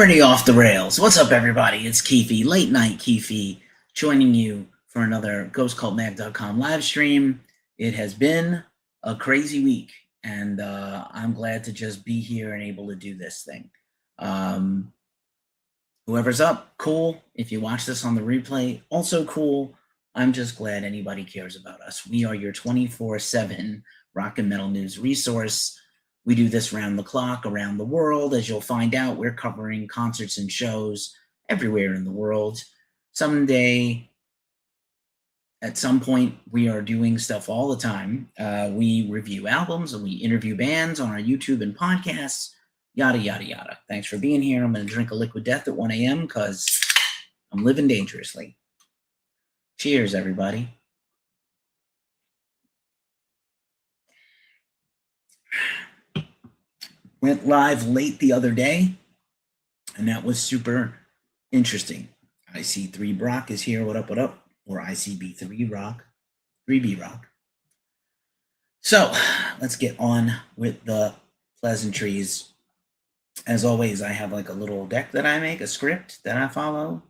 Already off the rails. What's up, everybody? It's Keefe, late night Keefe, joining you for another GhostCultMag.com live stream. It has been a crazy week, and I'm glad to just be here and able to do this thing. Whoever's up, cool. If you watch this on the replay, also cool. I'm just glad anybody cares about us. We are your 24/7 rock and metal news resource. We do this round the clock, around the world. As you'll find out, we're covering concerts and shows everywhere in the world. Someday, at some point, we are doing stuff all the time. We review albums and we interview bands on our YouTube and podcasts, yada, yada, yada. Thanks for being here. I'm going to drink a liquid death at 1 a.m. because I'm living dangerously. Cheers, everybody. Went live late the other day, and that was super interesting. IC3 Brock is here. What up, what up? Or ICB3 Rock, 3B Rock. So let's get on with the pleasantries. As always, I have like a little deck that I make, a script that I follow.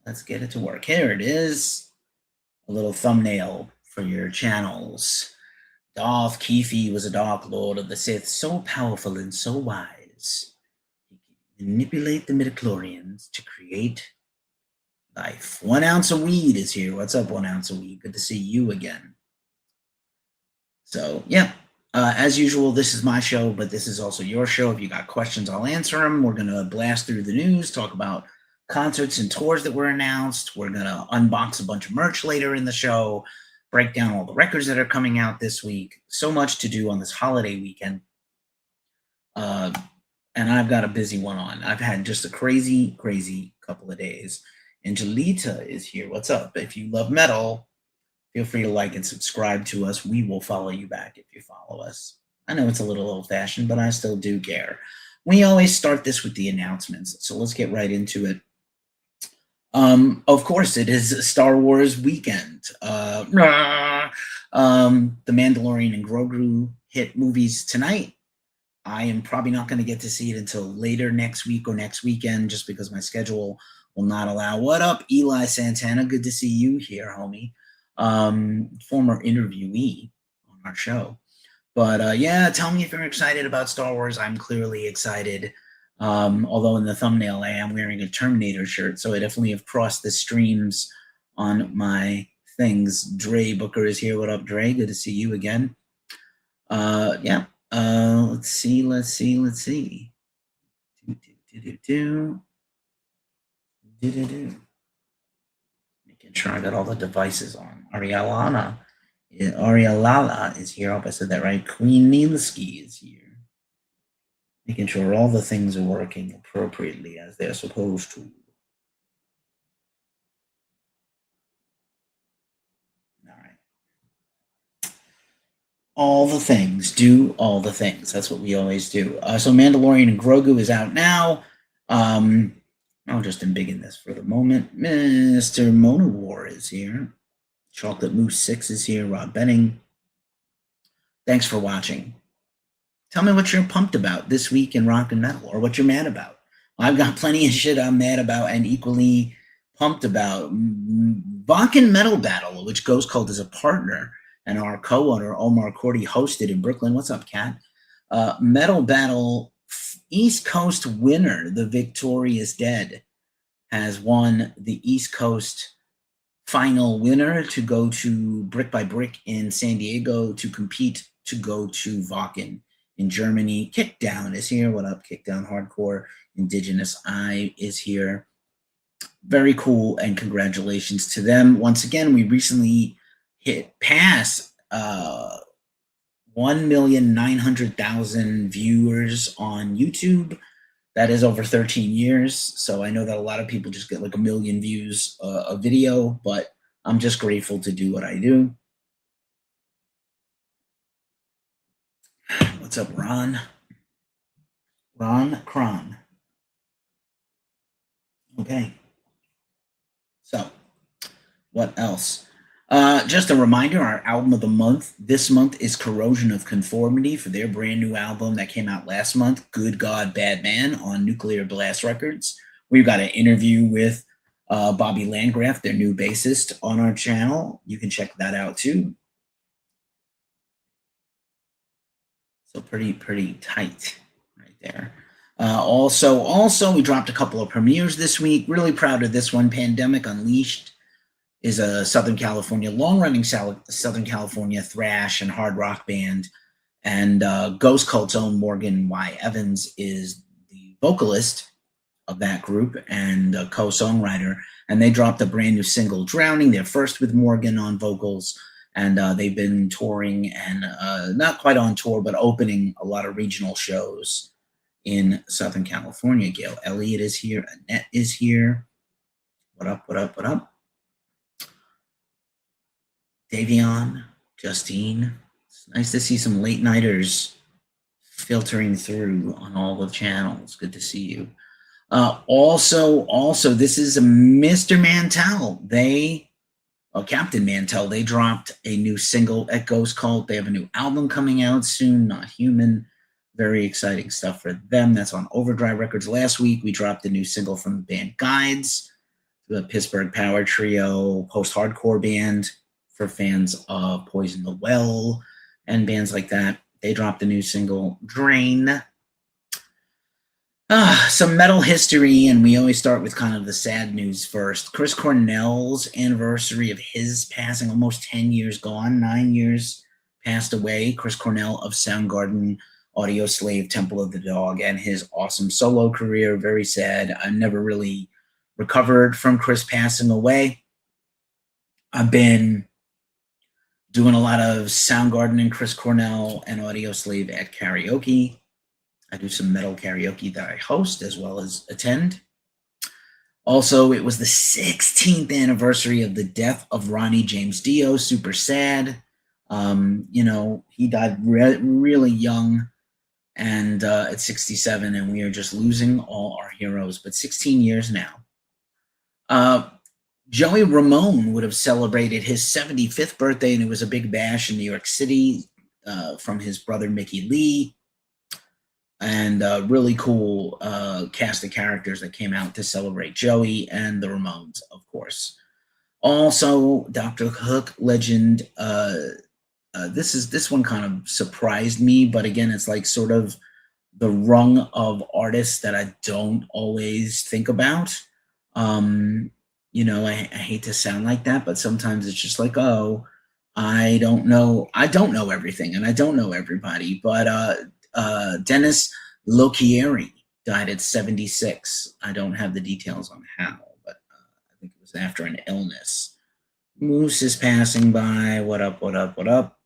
Let's get it to work. Here it is. A little thumbnail for your channels. Darth Keefe was a Dark Lord of the Sith, so powerful and so wise. He could manipulate the midichlorians to create life. 1 ounce of weed is here. What's up, 1 ounce of weed? Good to see you again. So, yeah, as usual, this is my show, but this is also your show. If you got questions, I'll answer them. We're going to blast through the news, talk about concerts and tours that were announced. We're going to unbox a bunch of merch later in the show, break down all the records that are coming out this week. So much to do on this holiday weekend. And I've got a busy one on. I've had just a crazy, crazy couple of days. Angelita is here. What's up? If you love metal, feel free to like and subscribe to us. We will follow you back if you follow us. I know it's a little old-fashioned, but I still do care. We always start this with the announcements, so let's get right into it. Of course, it is Star Wars weekend. The Mandalorian and Grogu hit movies tonight. I am probably not going to get to see it until later next week or next weekend, just because my schedule will not allow. What up, Eli Santana? Good to see you here, homie. Former interviewee on our show. But yeah, tell me if you're excited about Star Wars. I'm clearly excited. Although in the thumbnail I am wearing a Terminator shirt, so I definitely have crossed the streams on my things. Dre Booker is here. What up, Dre? Good to see you again. Yeah. Let's see. Making sure I got all the devices on. Arialala is here. I hope I said that right. Queen Nielski is here. Making sure all the things are working appropriately as they're supposed to. All right. All the things. Do all the things. That's what we always do. So Mandalorian and Grogu is out now. I'll just embiggen this for the moment. Mr. Mona War is here. Chocolate Moose 6 is here. Rob Benning. Thanks for watching. Tell me what you're pumped about this week in rock and metal, or what you're mad about. I've got plenty of shit I'm mad about and equally pumped about. Vakken Metal Battle, which Ghost Cult is a partner, and our co-owner, Omar Cordy, hosted in Brooklyn. What's up, Kat? Metal Battle East Coast winner, the Victorious Dead, has won the East Coast final winner to go to Brick by Brick in San Diego to compete to go to Vakken in Germany. Kickdown is here. What up, Kickdown Hardcore? Indigenous Eye is here. Very cool, and congratulations to them. Once again, we recently hit past 1,900,000 viewers on YouTube. That is over 13 years. So I know that a lot of people just get like 1 million views a video, but I'm just grateful to do what I do. What's up, Ron? Ron Cron. Okay. So, what else? Just a reminder, our album of the month this month is Corrosion of Conformity for their brand new album that came out last month, Good God, Bad Man, on Nuclear Blast Records. We've got an interview with Bobby Landgraf, their new bassist, on our channel. You can check that out too. So pretty tight right there. Also, we dropped a couple of premieres this week. Really proud of this one. Pandemic Unleashed is a Southern California, long-running Southern California thrash and hard rock band. And Ghost Cult's own Morgan Y. Evans is the vocalist of that group and a co-songwriter. And they dropped a brand new single, Drowning. They're first with Morgan on vocals. And they've been touring and not quite on tour, but opening a lot of regional shows in Southern California. Gail Elliott is here. Annette is here. What up, what up, what up? Davion, Justine. It's nice to see some late nighters filtering through on all the channels. Good to see you. Also, this is Mr. Mantell. Captain Mantell, they dropped a new single at Ghost Cult. They have a new album coming out soon, Not Human. Very exciting stuff for them. That's on Overdrive Records. Last week, we dropped a new single from the band Guides, the Pittsburgh power trio, post-hardcore band for fans of Poison the Well and bands like that. They dropped a new single, Drain. Some metal history, and we always start with kind of the sad news first. Chris Cornell's anniversary of his passing, almost 10 years gone, 9 years passed away. Chris Cornell of Soundgarden, Audio Slave, Temple of the Dog, and his awesome solo career. Very sad. I never really recovered from Chris passing away. I've been doing a lot of Soundgarden and Chris Cornell and Audio Slave at karaoke. I do some metal karaoke that I host as well as attend. Also, it was the 16th anniversary of the death of Ronnie James Dio. Super sad. He died really young and at 67, and we are just losing all our heroes. But 16 years now. Joey Ramone would have celebrated his 75th birthday, and it was a big bash in New York City from his brother Mickey Lee. And really cool cast of characters that came out to celebrate Joey and the Ramones, of course. Also, Dr. Hook legend. This one kind of surprised me, but again, it's like sort of the rung of artists that I don't always think about. I hate to sound like that, but sometimes it's just like, oh, I don't know everything, and I don't know everybody, but Dennis Lochieri died at 76. I don't have the details on how, but I think it was after an illness. Moose is passing by. What up, what up, what up?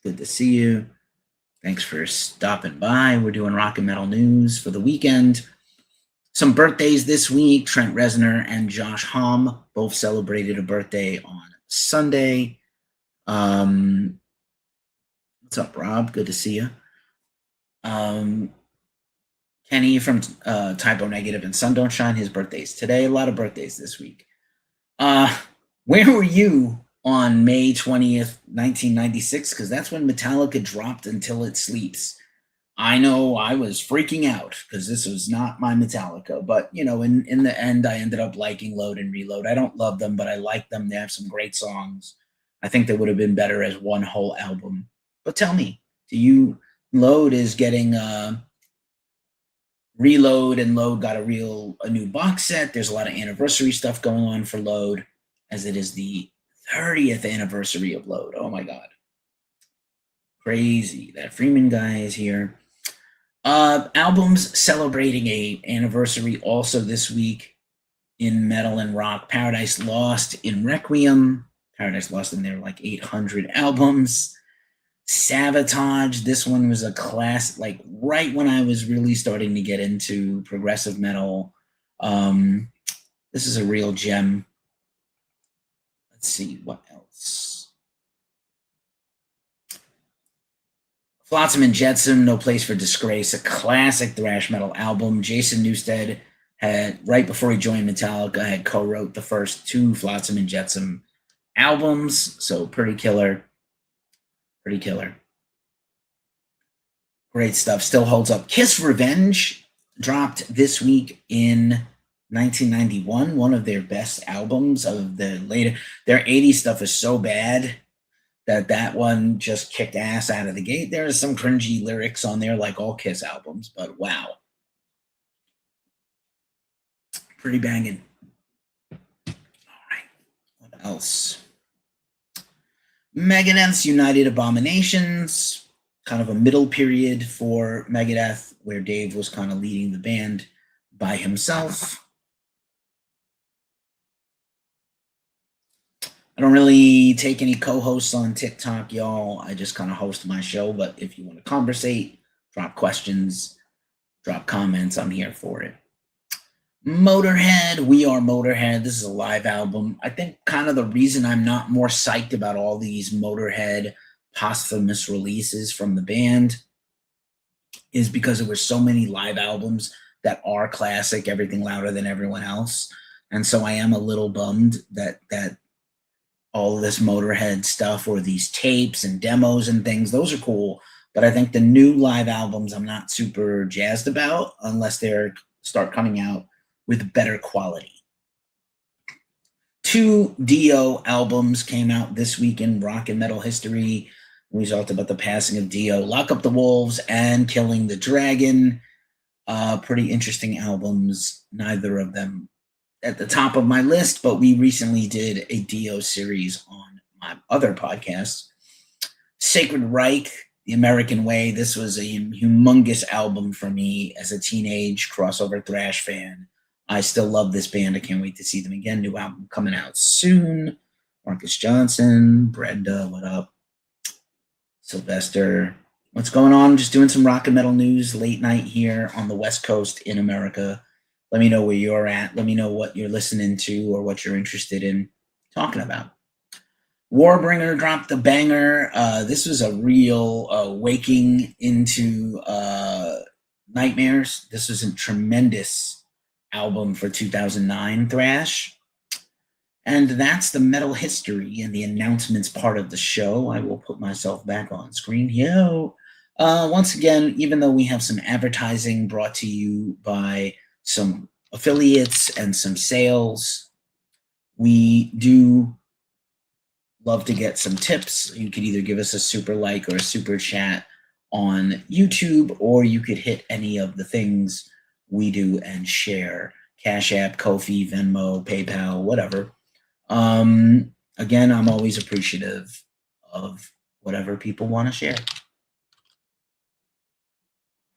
Good to see you. Thanks for stopping by. We're doing rock and metal news for the weekend. Some birthdays this week. Trent Reznor and Josh Homme both celebrated a birthday on Sunday. What's up, Rob? Good to see you. Kenny from Typo Negative and Sun Don't Shine, his birthday's today. A lot of birthdays this week. Where were you on May 20th, 1996? Because that's when Metallica dropped Until It Sleeps. I know I was freaking out because this was not my Metallica. But, in the end, I ended up liking Load and Reload. I don't love them, but I like them. They have some great songs. I think they would have been better as one whole album. But tell me, Load is getting Reload, and Load got a new box set. There's a lot of anniversary stuff going on for Load, as it is the 30th anniversary of Load. Oh my God. Crazy. That Freeman guy is here. Albums celebrating a anniversary also this week in metal and rock. Paradise Lost in Requiem. Paradise Lost in their 800 albums. Sabotage. This one was a class, right when I was really starting to get into progressive metal. This is a real gem. Let's see what else. Flotsam and Jetsam, No Place for Disgrace, a classic thrash metal album. Jason Newsted had, right before he joined Metallica, had co-wrote the first two Flotsam and Jetsam albums, so pretty killer. Pretty killer. Great stuff. Still holds up. Kiss Revenge dropped this week in 1991. One of their best albums of the later. Their 80s stuff is so bad that one just kicked ass out of the gate. There are some cringy lyrics on there, like all Kiss albums, but wow. Pretty banging. All right. What else? Megadeth's United Abominations, kind of a middle period for Megadeth, where Dave was kind of leading the band by himself. I don't really take any co-hosts on TikTok, y'all. I just kind of host my show, but if you want to conversate, drop questions, drop comments, I'm here for it. Motorhead, We Are Motorhead. This is a live album. I think kind of the reason I'm not more psyched about all these Motorhead posthumous releases from the band is because there were so many live albums that are classic, Everything Louder Than Everyone Else. And so I am a little bummed that all of this Motorhead stuff or these tapes and demos and things, those are cool. But I think the new live albums I'm not super jazzed about unless they're start coming out with better quality. 2 Dio albums came out this week in rock and metal history. We talked about the passing of Dio, Lock Up the Wolves and Killing the Dragon. Pretty interesting albums. Neither of them at the top of my list, but we recently did a Dio series on my other podcast. Sacred Reich, The American Way. This was a humongous album for me as a teenage crossover thrash fan. I still love this band. I can't wait to see them again. New album coming out soon. Marcus Johnson, Brenda, what up? Sylvester, what's going on? Just doing some rock and metal news late night here on the West Coast in America. Let me know where you're at. Let me know what you're listening to or what you're interested in talking about. Warbringer dropped the banger. This was a real waking into nightmares. This was a tremendous album for 2009 thrash. And that's the metal history and the announcements part of the show. I will put myself back on screen. Once again, even though we have some advertising brought to you by some affiliates and some sales, we do love to get some tips. You could either give us a super like or a super chat on YouTube, or you could hit any of the things we do and share. Cash App, Ko-fi, Venmo, PayPal, whatever. Again, I'm always appreciative of whatever people want to share.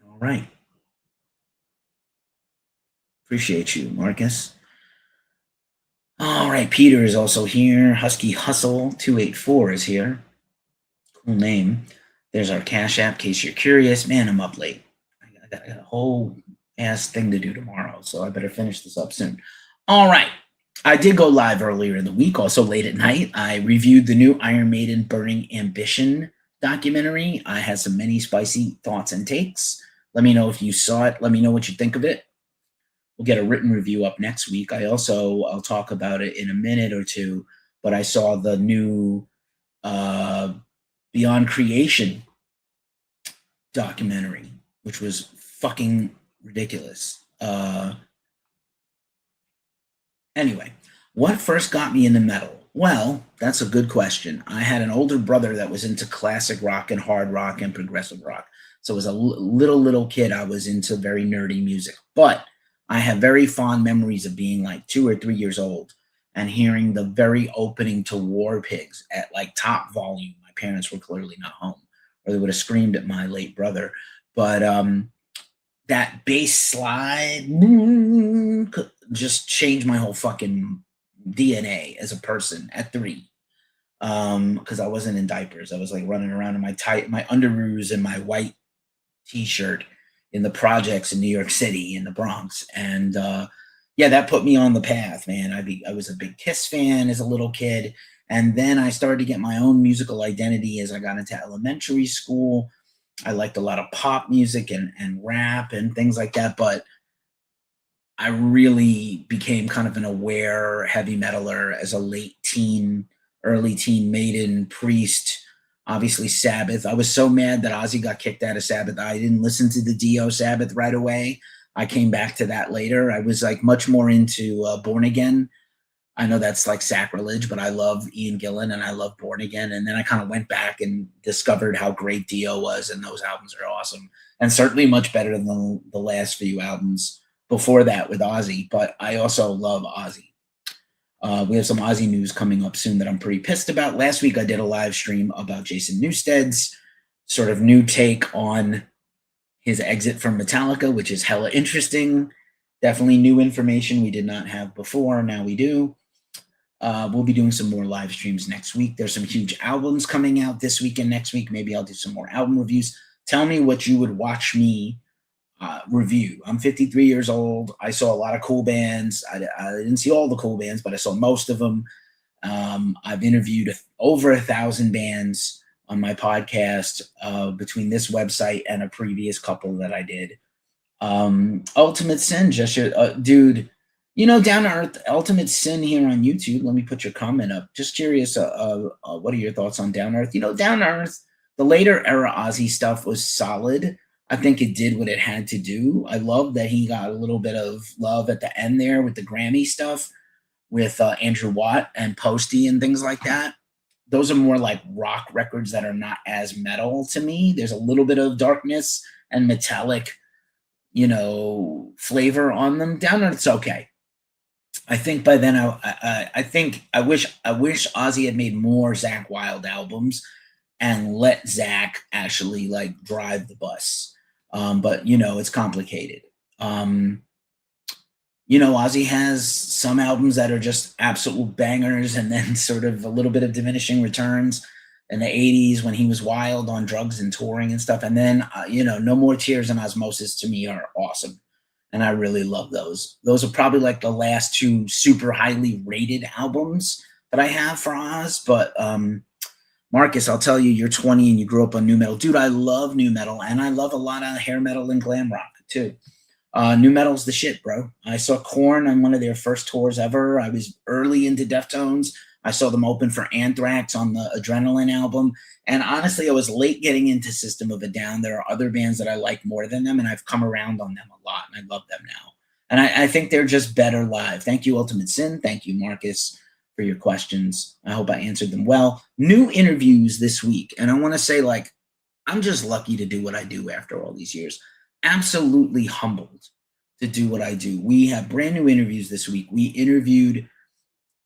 All right. Appreciate you, Marcus. All right, Peter is also here. Husky Hustle 284 is here. Cool name. There's our Cash App, in case you're curious. Man, I'm up late. I got a whole ass thing to do tomorrow, so I better finish this up soon. All right. I did go live earlier in the week, also late at night. I reviewed the new Iron Maiden Burning Ambition documentary. I had some many spicy thoughts and takes. Let me know if you saw it. Let me know what you think of it. We'll get a written review up next week. I'll talk about it in a minute or two, but I saw the new Beyond Creation documentary, which was fucking ridiculous. Anyway, what first got me into metal? Well, that's a good question. I had an older brother that was into classic rock and hard rock and progressive rock. So as a little kid, I was into very nerdy music. But I have very fond memories of being like 2 or 3 years old and hearing the very opening to War Pigs at like top volume. My parents were clearly not home, or they would have screamed at my late brother. But that bass slide just changed my whole fucking DNA as a person at 3. Because I wasn't in diapers. I was like running around in my underoos and my white t-shirt in the projects in New York City, in the Bronx. And that put me on the path, man. I was a big Kiss fan as a little kid. And then I started to get my own musical identity as I got into elementary school. I liked a lot of pop music and rap and things like that. But I really became kind of an aware heavy metaler as a late teen, early teen Maiden, Priest, obviously Sabbath. I was so mad that Ozzy got kicked out of Sabbath. I didn't listen to the Dio Sabbath right away. I came back to that later. I was like much more into Born Again. I know that's like sacrilege, but I love Ian Gillan and I love Born Again. And then I kind of went back and discovered how great Dio was, and those albums are awesome. And certainly much better than the last few albums before that with Ozzy. But I also love Ozzy. We have some Ozzy news coming up soon that I'm pretty pissed about. Last week I did a live stream about Jason Newsted's sort of new take on his exit from Metallica, which is hella interesting. Definitely new information we did not have before. Now we do. We'll be doing some more live streams next week. There's some huge albums coming out this week and next week. Maybe I'll do some more album reviews. Tell me what you would watch me review. I'm 53 years old. I saw a lot of cool bands. I didn't see all the cool bands, but I saw most of them. I've interviewed over 1,000 bands on my podcast between this website and a previous couple that I did. Ultimate Sin, just dude, you know, Down to Earth, Ultimate Sin here on YouTube. Let me put your comment up. Just curious, what are your thoughts on Down to Earth? You know, Down to Earth, the later era Ozzy stuff was solid. I think it did what it had to do. I love that he got a little bit of love at the end there with the Grammy stuff with Andrew Watt and Posty and things like that. Those are more like rock records that are not as metal to me. There's a little bit of darkness and metallic, you know, flavor on them. Down to Earth's okay. I think by then I wish Ozzy had made more Zakk Wylde albums and let Zakk actually like drive the bus. But you know, it's complicated. You know, Ozzy has some albums that are just absolute bangers, and then sort of a little bit of diminishing returns in the 80s when he was wild on drugs and touring and stuff. And then, you know, No More Tears and Osmosis to me are awesome. And I really love those. Those are probably like the last two super highly rated albums that I have for Oz. But Marcus, I'll tell you, you're 20 and you grew up on nu metal. Dude, I love nu metal, and I love a lot of hair metal and glam rock too. Nu metal's the shit, bro. I saw Korn on one of their first tours ever. I was early into Deftones. I saw them open for Anthrax on the Adrenaline album. And honestly, I was late getting into System of a Down. There are other bands that I like more than them, and I've come around on them a lot, and I love them now. And I think they're just better live. Thank you, Ultimate Sin. Thank you, Marcus, for your questions. I hope I answered them well. New interviews this week. And I want to say, like, I'm just lucky to do what I do after all these years. Absolutely humbled to do what I do. We have brand new interviews this week. We interviewed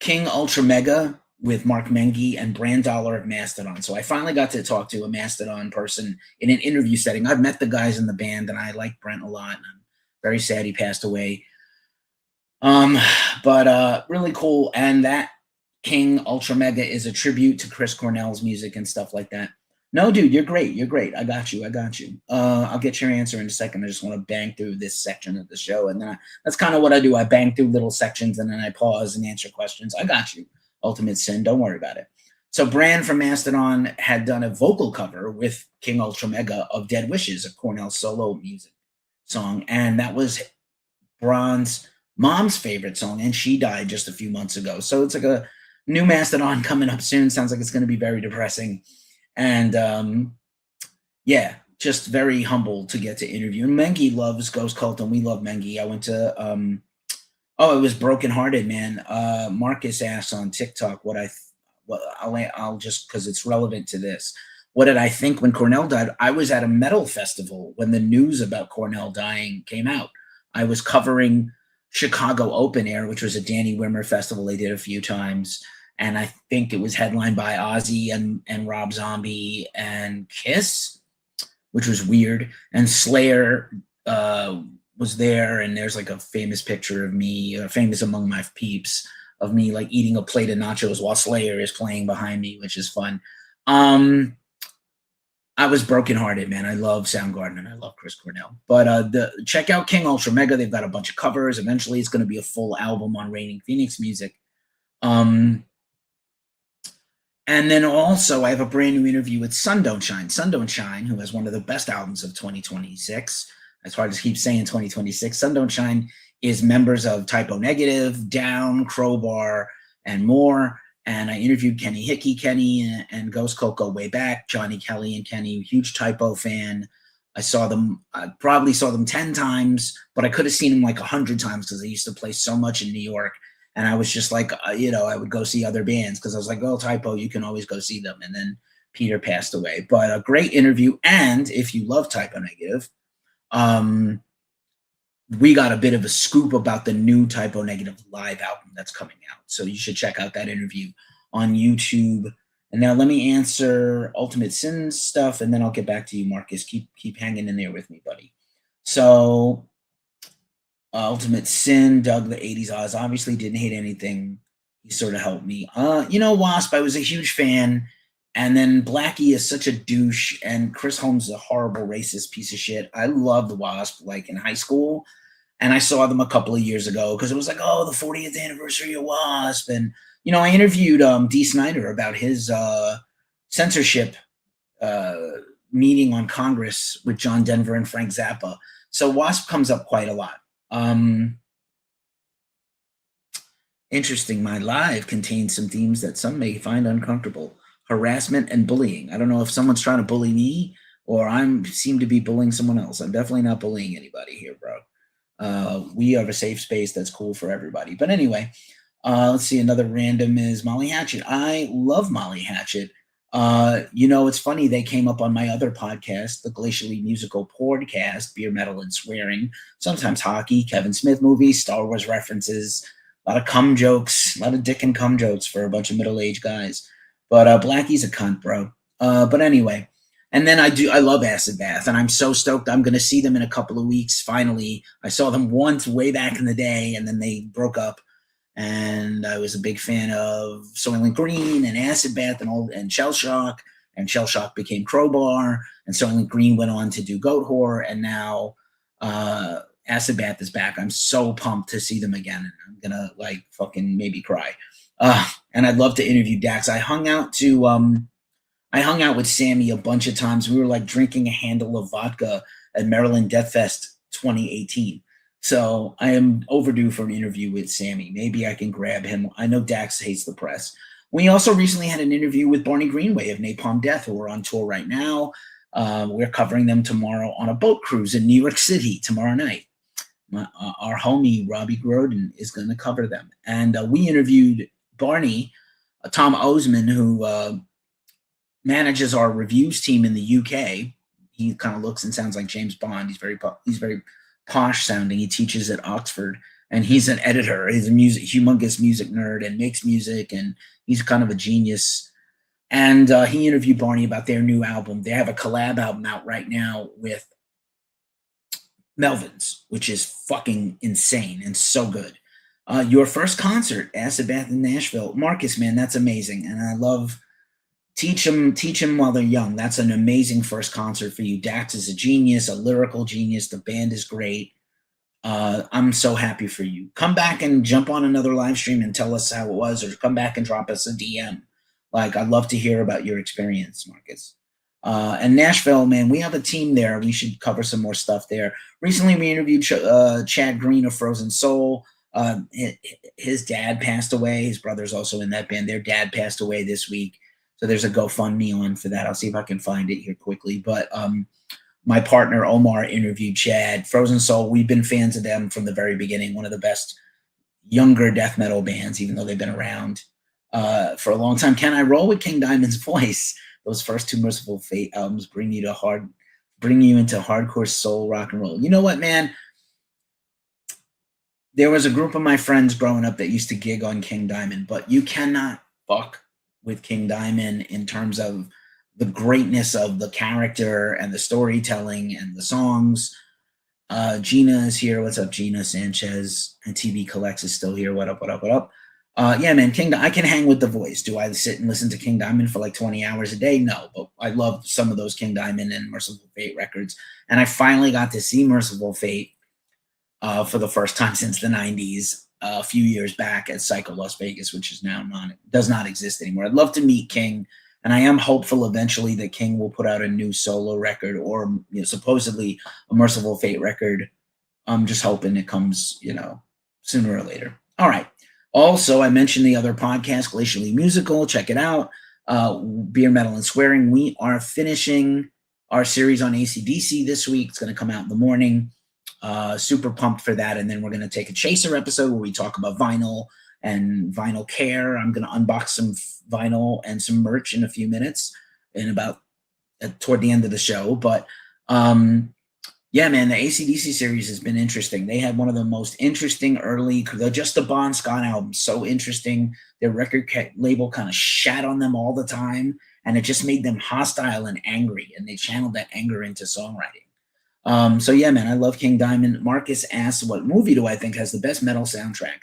King Ultra Mega with Mark Mengi and Brand Dollar of Mastodon. So I finally got to talk to a Mastodon person in an interview setting. I've met the guys in the band, and I like Brent a lot, and I'm very sad he passed away. But really cool. And that King Ultra Mega is a tribute to Chris Cornell's music and stuff like that. No, dude, you're great. You're great. I got you. I'll get your answer in a second. I just want to bang through this section of the show. And then that's kind of what I do. I bang through little sections, and then I pause and answer questions. I got you, Ultimate Sin. Don't worry about it. So Brand from Mastodon had done a vocal cover with King Ultra Mega of Dead Wishes, a Cornell solo music song. And that was Brand's mom's favorite song, and she died just a few months ago. So it's like a new Mastodon coming up soon. Sounds like it's going to be very depressing. And yeah, just very humbled to get to interview. And Mengi loves Ghost Cult, and we love Mengi. I went to it was Brokenhearted, man. Marcus asked on TikTok I'll just, because it's relevant to this. What did I think when Cornell died? I was at a metal festival when the news about Cornell dying came out. I was covering Chicago Open Air, which was a Danny Wimmer festival they did a few times. And I think it was headlined by Ozzy and Rob Zombie and Kiss, which was weird. And Slayer was there, and there's like a famous picture of me, famous among my peeps, of me like eating a plate of nachos while Slayer is playing behind me, which is fun. I was brokenhearted, man. I love Soundgarden and I love Chris Cornell. But check out King Ultra Mega. They've got a bunch of covers. Eventually, it's going to be a full album on Raining Phoenix Music. And then also, I have a brand new interview with Sun Don't Shine. Sun Don't Shine, who has one of the best albums of 2026. That's why I just keep saying 2026. Sun Don't Shine is members of Typo Negative, Down, Crowbar, and more. And I interviewed Kenny Hickey, Kenny and Ghost Coco way back, Johnny Kelly and Kenny, huge Typo fan. I probably saw them 10 times, but I could have seen them like 100 times because they used to play so much in New York. And I was just like, I would go see other bands because I was like, oh, Typo, you can always go see them. And then Peter passed away. But a great interview. And if you love Typo Negative, we got a bit of a scoop about the new Typo Negative live album that's coming out. So you should check out that interview on YouTube. And now let me answer Ultimate Sin stuff, and then I'll get back to you, Marcus. Keep hanging in there with me, buddy. So Ultimate Sin, Doug, the 80s Oz, obviously didn't hate anything. He sort of helped me. Wasp, I was a huge fan. And then Blackie is such a douche, and Chris Holmes is a horrible racist piece of shit. I loved Wasp, like in high school. And I saw them a couple of years ago because it was like, oh, the 40th anniversary of Wasp. And, I interviewed Dee Snider about his censorship meeting on Congress with John Denver and Frank Zappa. So Wasp comes up quite a lot. Interesting. My live contains some themes that some may find uncomfortable. Harassment and bullying. I don't know if someone's trying to bully me or I seem to be bullying someone else. I'm definitely not bullying anybody here, bro. We have a safe space that's cool for everybody. But anyway, let's see. Another random is Molly Hatchet. I love Molly Hatchet. It's funny. They came up on my other podcast, the Glacially Musical Podcast, Beer, Metal, and Swearing. Sometimes hockey, Kevin Smith movies, Star Wars references, a lot of cum jokes, a lot of dick and cum jokes for a bunch of middle-aged guys. But Blackie's a cunt, bro. But anyway. And then I love Acid Bath, and I'm so stoked. I'm going to see them in a couple of weeks. Finally, I saw them once way back in the day, and then they broke up. And I was a big fan of Soylent Green and Acid Bath and Shell Shock, and Shell Shock became Crowbar, and Soylent Green went on to do Goat Whore, and now Acid Bath is back. I'm so pumped to see them again, and I'm gonna like fucking maybe cry. And I'd love to interview Dax. I hung out with Sammy a bunch of times. We were like drinking a handle of vodka at Maryland Death Fest 2018. So I am overdue for an interview with Sammy. Maybe I can grab him. I know Dax hates the press. We also recently had an interview with Barney Greenway of Napalm Death, who are on tour right now. We're covering them tomorrow on a boat cruise in New York City tomorrow night. Our homie Robbie Grodin is going to cover them. And we interviewed Barney, Tom Osman, who manages our reviews team in the UK. He kind of looks and sounds like James Bond. He's very posh sounding. He teaches at Oxford, and he's an editor. He's a humongous music nerd and makes music, and he's kind of a genius. And he interviewed Barney about their new album. They have a collab album out right now with Melvins, which is fucking insane and so good. Your first concert, Acid Bath in Nashville. Marcus, man, that's amazing. And I love teach them while they're young. That's an amazing first concert for you. Dax is a genius, a lyrical genius. The band is great. I'm so happy for you. Come back and jump on another live stream and tell us how it was, or come back and drop us a DM. Like, I'd love to hear about your experience, Marcus. And Nashville, man, we have a team there. We should cover some more stuff there. Recently, we interviewed Chad Green of Frozen Soul. His dad passed away. His brother's also in that band. Their dad passed away this week. So there's a GoFundMe on for that. I'll see if I can find it here quickly. But my partner, Omar, interviewed Chad. Frozen Soul, we've been fans of them from the very beginning. One of the best younger death metal bands, even though they've been around for a long time. Can I roll with King Diamond's voice? Those first two Merciful Fate albums bring you into hardcore soul rock and roll. You know what, man? There was a group of my friends growing up that used to gig on King Diamond, but you cannot fuck with King Diamond in terms of the greatness of the character and the storytelling and the songs. Gina is here. What's up, Gina Sanchez? And TB Collects is still here. What up? Yeah, man, I can hang with the voice. Do I sit and listen to King Diamond for like 20 hours a day? No, but I love some of those King Diamond and Merciful Fate records. And I finally got to see Merciful Fate for the first time since the 90s. A few years back at Psycho Las Vegas, which is now does not exist anymore. I'd love to meet King, and I am hopeful eventually that King will put out a new solo record or supposedly a Merciful Fate record. I'm just hoping it comes, sooner or later. All right. Also, I mentioned the other podcast, Glacially Musical. Check it out. Beer, Metal, and Swearing. We are finishing our series on AC/DC this week. It's going to come out in the morning. Super pumped for that. And then we're going to take a chaser episode where we talk about vinyl and vinyl care. I'm going to unbox some vinyl and some merch in a few minutes, in about toward the end of the show. But yeah, man, the AC/DC series has been interesting. They had one of the most interesting early, just the Bon Scott album, so interesting. Their record label kind of shat on them all the time, and it just made them hostile and angry, and they channeled that anger into songwriting. So yeah, man, I love King Diamond. Marcus asks, what movie do I think has the best metal soundtrack?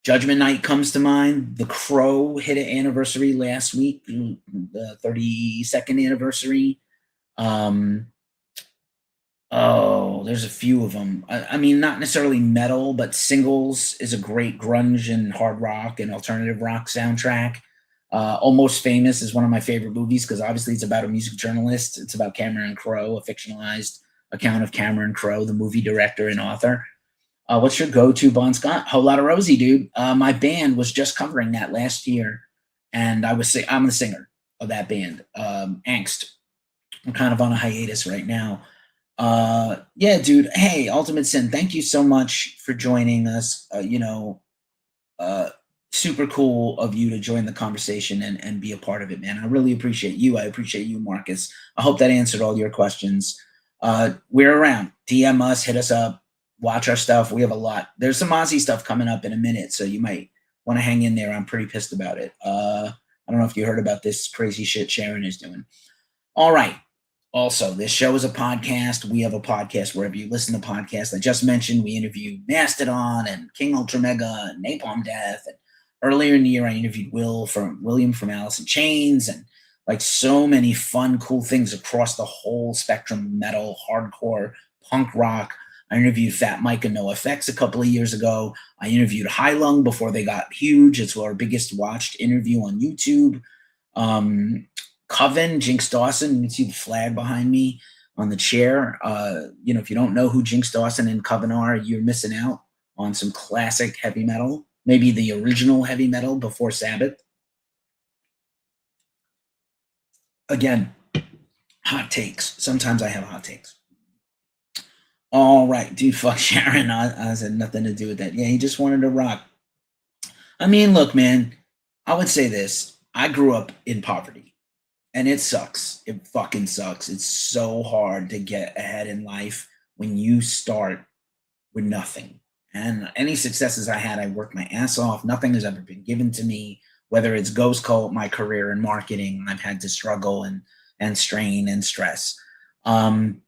Judgment Night comes to mind. The Crow hit an anniversary last week, the 32nd anniversary. There's a few of them. I mean, not necessarily metal, but Singles is a great grunge and hard rock and alternative rock soundtrack. Almost Famous is one of my favorite movies because obviously it's about a music journalist. It's about Cameron Crowe, a fictionalized account of Cameron Crowe, the movie director and author. What's your go-to Bon Scott? Whole Lotta Rosie, dude. My band was just covering that last year, and I'm the singer of that band, Angst. I'm kind of on a hiatus right now. Yeah, dude. Hey, Ultimate Sin, thank you so much for joining us. Super cool of you to join the conversation and be a part of it, man. I really appreciate you. I appreciate you, Marcus. I hope that answered all your questions. We're around. DM us, hit us up, watch our stuff. We have a lot. There's some Aussie stuff coming up in a minute, so you might want to hang in there. I'm pretty pissed about it. I don't know if you heard about this crazy shit Sharon is doing. All right. Also, this show is a podcast. We have a podcast wherever you listen to podcasts. I just mentioned we interviewed Mastodon and King Ultra Mega and Napalm Death. And earlier in the year, I interviewed William from Alice in Chains, and like so many fun, cool things across the whole spectrum: metal, hardcore, punk rock. I interviewed Fat Mike and NoFX a couple of years ago. I interviewed High Lung before they got huge. It's our biggest watched interview on YouTube. Coven, Jinx Dawson, you can see the flag behind me on the chair. If you don't know who Jinx Dawson and Coven are, you're missing out on some classic heavy metal, maybe the original heavy metal before Sabbath. Again, hot takes. Sometimes I have hot takes. All right, dude, fuck Sharon. I said nothing to do with that. Yeah, he just wanted to rock. I mean, look, man, I would say this. I grew up in poverty. And it sucks. It fucking sucks. It's so hard to get ahead in life when you start with nothing. And any successes I had, I worked my ass off. Nothing has ever been given to me, whether it's Ghost Cult, my career in marketing. I've had to struggle and strain and stress. I'm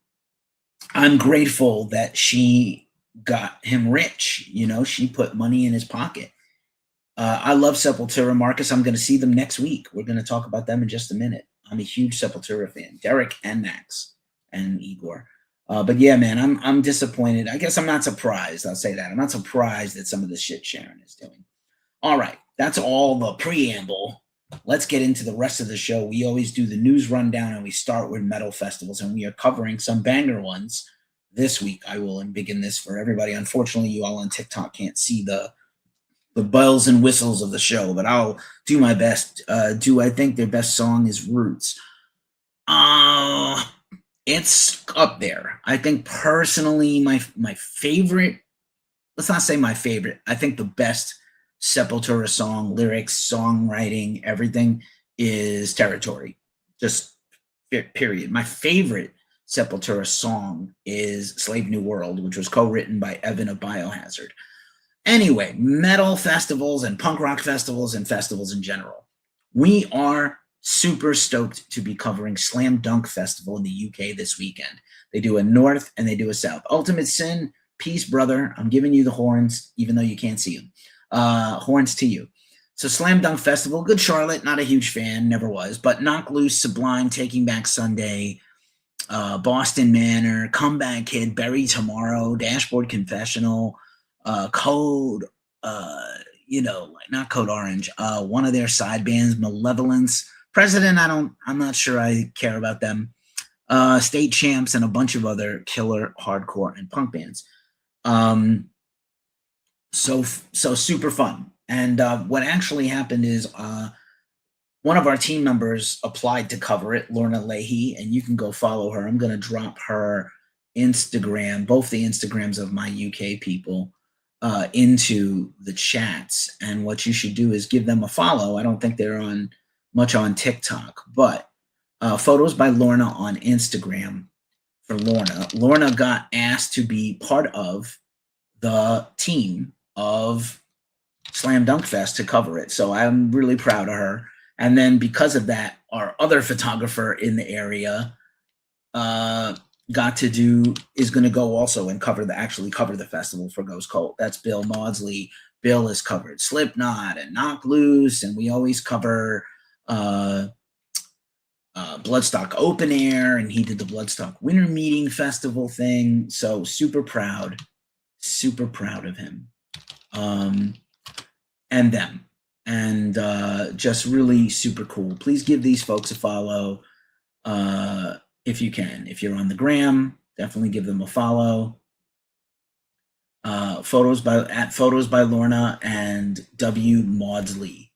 grateful that she got him rich. She put money in his pocket. I love Sepultura, Marcus. I'm going to see them next week. We're going to talk about them in just a minute. I'm a huge Sepultura fan, Derek and Max and Igor. But yeah, man, I'm disappointed. I guess I'm not surprised. I'll say that. I'm not surprised at some of the shit Sharon is doing. All right, that's all the preamble. Let's get into the rest of the show. We always do the news rundown, and we start with metal festivals, and we are covering some banger ones this week. I will begin this for everybody. Unfortunately, you all on TikTok can't see the bells and whistles of the show, but I'll do my best. Do I think their best song is Roots? It's up there. I think personally, my favorite, let's not say my favorite, I think the best Sepultura song, lyrics, songwriting, everything is Territory. Just period. My favorite Sepultura song is Slave New World, which was co-written by Evan of Biohazard. Anyway, metal festivals and punk rock festivals and festivals in general. We are super stoked to be covering Slam Dunk Festival in the UK this weekend. They do a North and they do a South. Ultimate Sin, peace, brother. I'm giving you the horns, even though you can't see them. Horns to you. So Slam Dunk Festival, good Charlotte, not a huge fan, never was, but Knock Loose, Sublime, Taking Back Sunday, Boston Manor, Comeback Kid, Bury Tomorrow, Dashboard Confessional, Code, not Code Orange, one of their side bands, Malevolence, President, I'm not sure I care about them, State Champs, and a bunch of other killer hardcore and punk bands. So super fun. And what actually happened is one of our team members applied to cover it, Lorna Leahy, and you can go follow her. I'm going to drop her Instagram, both the Instagrams of my UK people, into the chats. And what you should do is give them a follow. I don't think they're on much on TikTok, but photos by Lorna on Instagram for Lorna. Lorna got asked to be part of the team of Slam Dunk Fest to cover it. So I'm really proud of her. And then because of that, our other photographer in the area is going to go also and actually cover the festival for Ghost Cult. That's Bill Maudsley. Bill has covered Slipknot and Knock Loose, and we always cover Bloodstock Open Air, and he did the Bloodstock Winter Meeting Festival thing. So super proud of him. And them, and just really super cool. Please give these folks a follow if you can. If you're on the gram, definitely give them a follow. Photos by Lorna and W Maudsley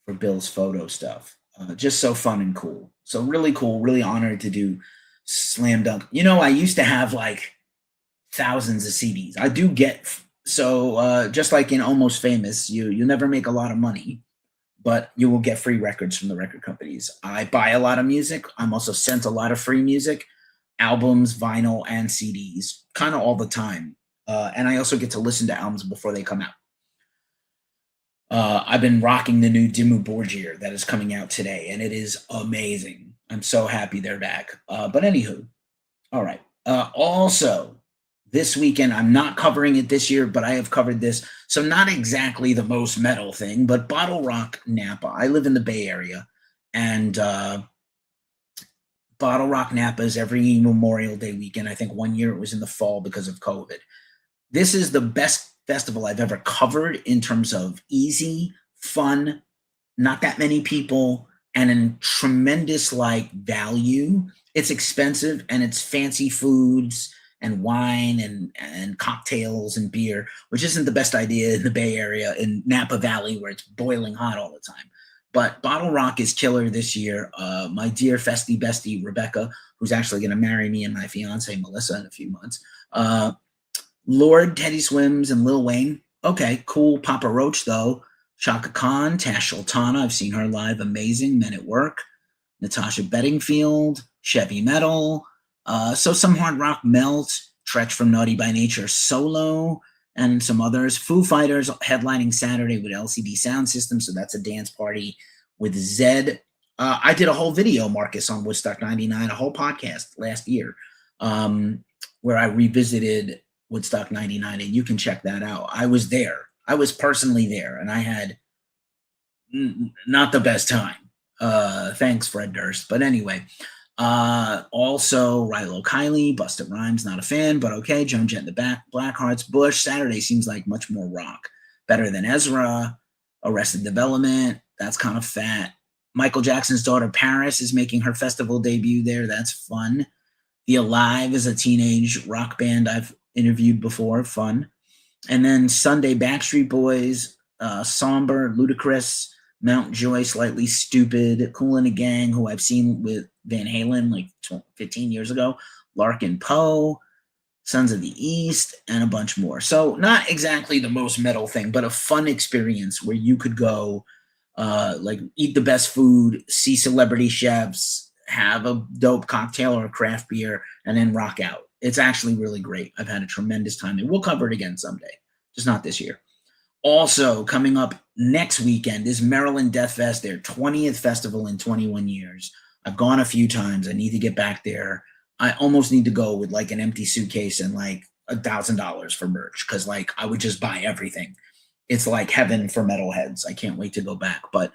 for Bill's photo stuff. Just so fun and cool. So really cool. Really honored to do Slam Dunk. I used to have like thousands of CDs. I do get. So just like in Almost Famous, you never make a lot of money, but you will get free records from the record companies. I buy a lot of music. I'm also sent a lot of free music, albums, vinyl, and CDs, kind of all the time. And I also get to listen to albums before they come out. I've been rocking the new Dimmu Borgir that is coming out today, and it is amazing. I'm so happy they're back. But anywho, all right. Also, this weekend, I'm not covering it this year, but I have covered this. So not exactly the most metal thing, but Bottle Rock Napa. I live in the Bay Area, and Bottle Rock Napa is every Memorial Day weekend. I think one year it was in the fall because of COVID. This is the best festival I've ever covered in terms of easy, fun, not that many people, and a tremendous value. It's expensive, and it's fancy foods and wine and cocktails and beer, which isn't the best idea in the Bay Area, in Napa Valley, where it's boiling hot all the time. But Bottle Rock is killer this year. My dear festy bestie, Rebecca, who's actually going to marry me and my fiance, Melissa, in a few months. Lord, Teddy Swims, and Lil Wayne. Okay, cool. Papa Roach, though. Shaka Khan, Tash Sultana. I've seen her live. Amazing. Men at Work. Natasha Bedingfield. Chevy Metal. So some hard rock melt, Tretch from Naughty by Nature solo, and some others. Foo Fighters headlining Saturday with LCD Sound System, so that's a dance party with Zed. I did a whole video, Marcus, on Woodstock 99, a whole podcast last year, where I revisited Woodstock 99, and you can check that out. I was there. I was personally there, and I had not the best time. Thanks, Fred Durst. But anyway, also Rilo Kiley, Busta Rhymes, not a fan, but okay. Joan Jett in the back, Blackhearts, Bush. Saturday seems like much more rock. Better Than Ezra, Arrested Development, that's kind of fat. Michael Jackson's daughter Paris is making her festival debut there. That's fun. The Alive is a teenage rock band I've interviewed before. Fun. And then Sunday, Backstreet Boys, Somber, Ludacris, Mount Joy, Slightly Stupid, Kool and the Gang, who I've seen with Van Halen like 15 years ago, Larkin Poe, Sons of the East, and a bunch more. So not exactly the most metal thing, but a fun experience where you could go eat the best food, see celebrity chefs, have a dope cocktail or a craft beer, and then rock out. It's actually really great. I've had a tremendous time, and we'll cover it again someday, just not this year. Also, coming up next weekend is Maryland Death Fest, their 20th festival in 21 years. I've gone a few times. I need to get back there. I almost need to go with like an empty suitcase and like $1,000 for merch, because like I would just buy everything. It's like heaven for metalheads. I can't wait to go back. But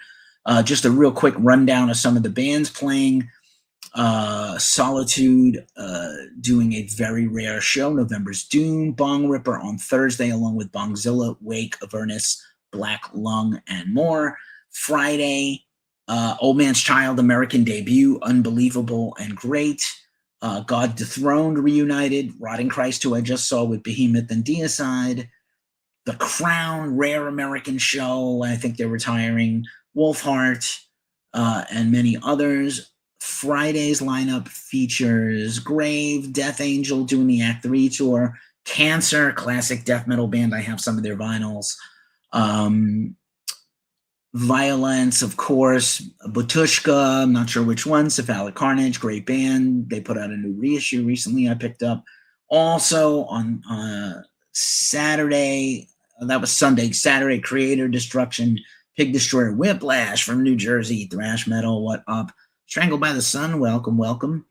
just a real quick rundown of some of the bands playing. Solitude doing a very rare show. November's Doom, Bong Ripper on Thursday, along with Bongzilla, Wake, Avernus, Black Lung, and more. Friday, Old Man's Child, American debut, unbelievable and great. God Dethroned reunited. Rotting Christ, who I just saw with Behemoth and Deicide. The Crown, Rare American Show, I think they're retiring. Wolfheart, and many others. Friday's lineup features Grave, Death Angel doing the Act 3 tour, Cancer, classic death metal band. I have some of their vinyls. Violence, of course, Batushka, I'm not sure which one, Cephalic Carnage, great band. They put out a new reissue recently I picked up. Also on Saturday, that was Sunday, Saturday, Creator Destruction, Pig Destroyer, Whiplash from New Jersey, thrash metal, what up? Strangled by the Sun, welcome, welcome.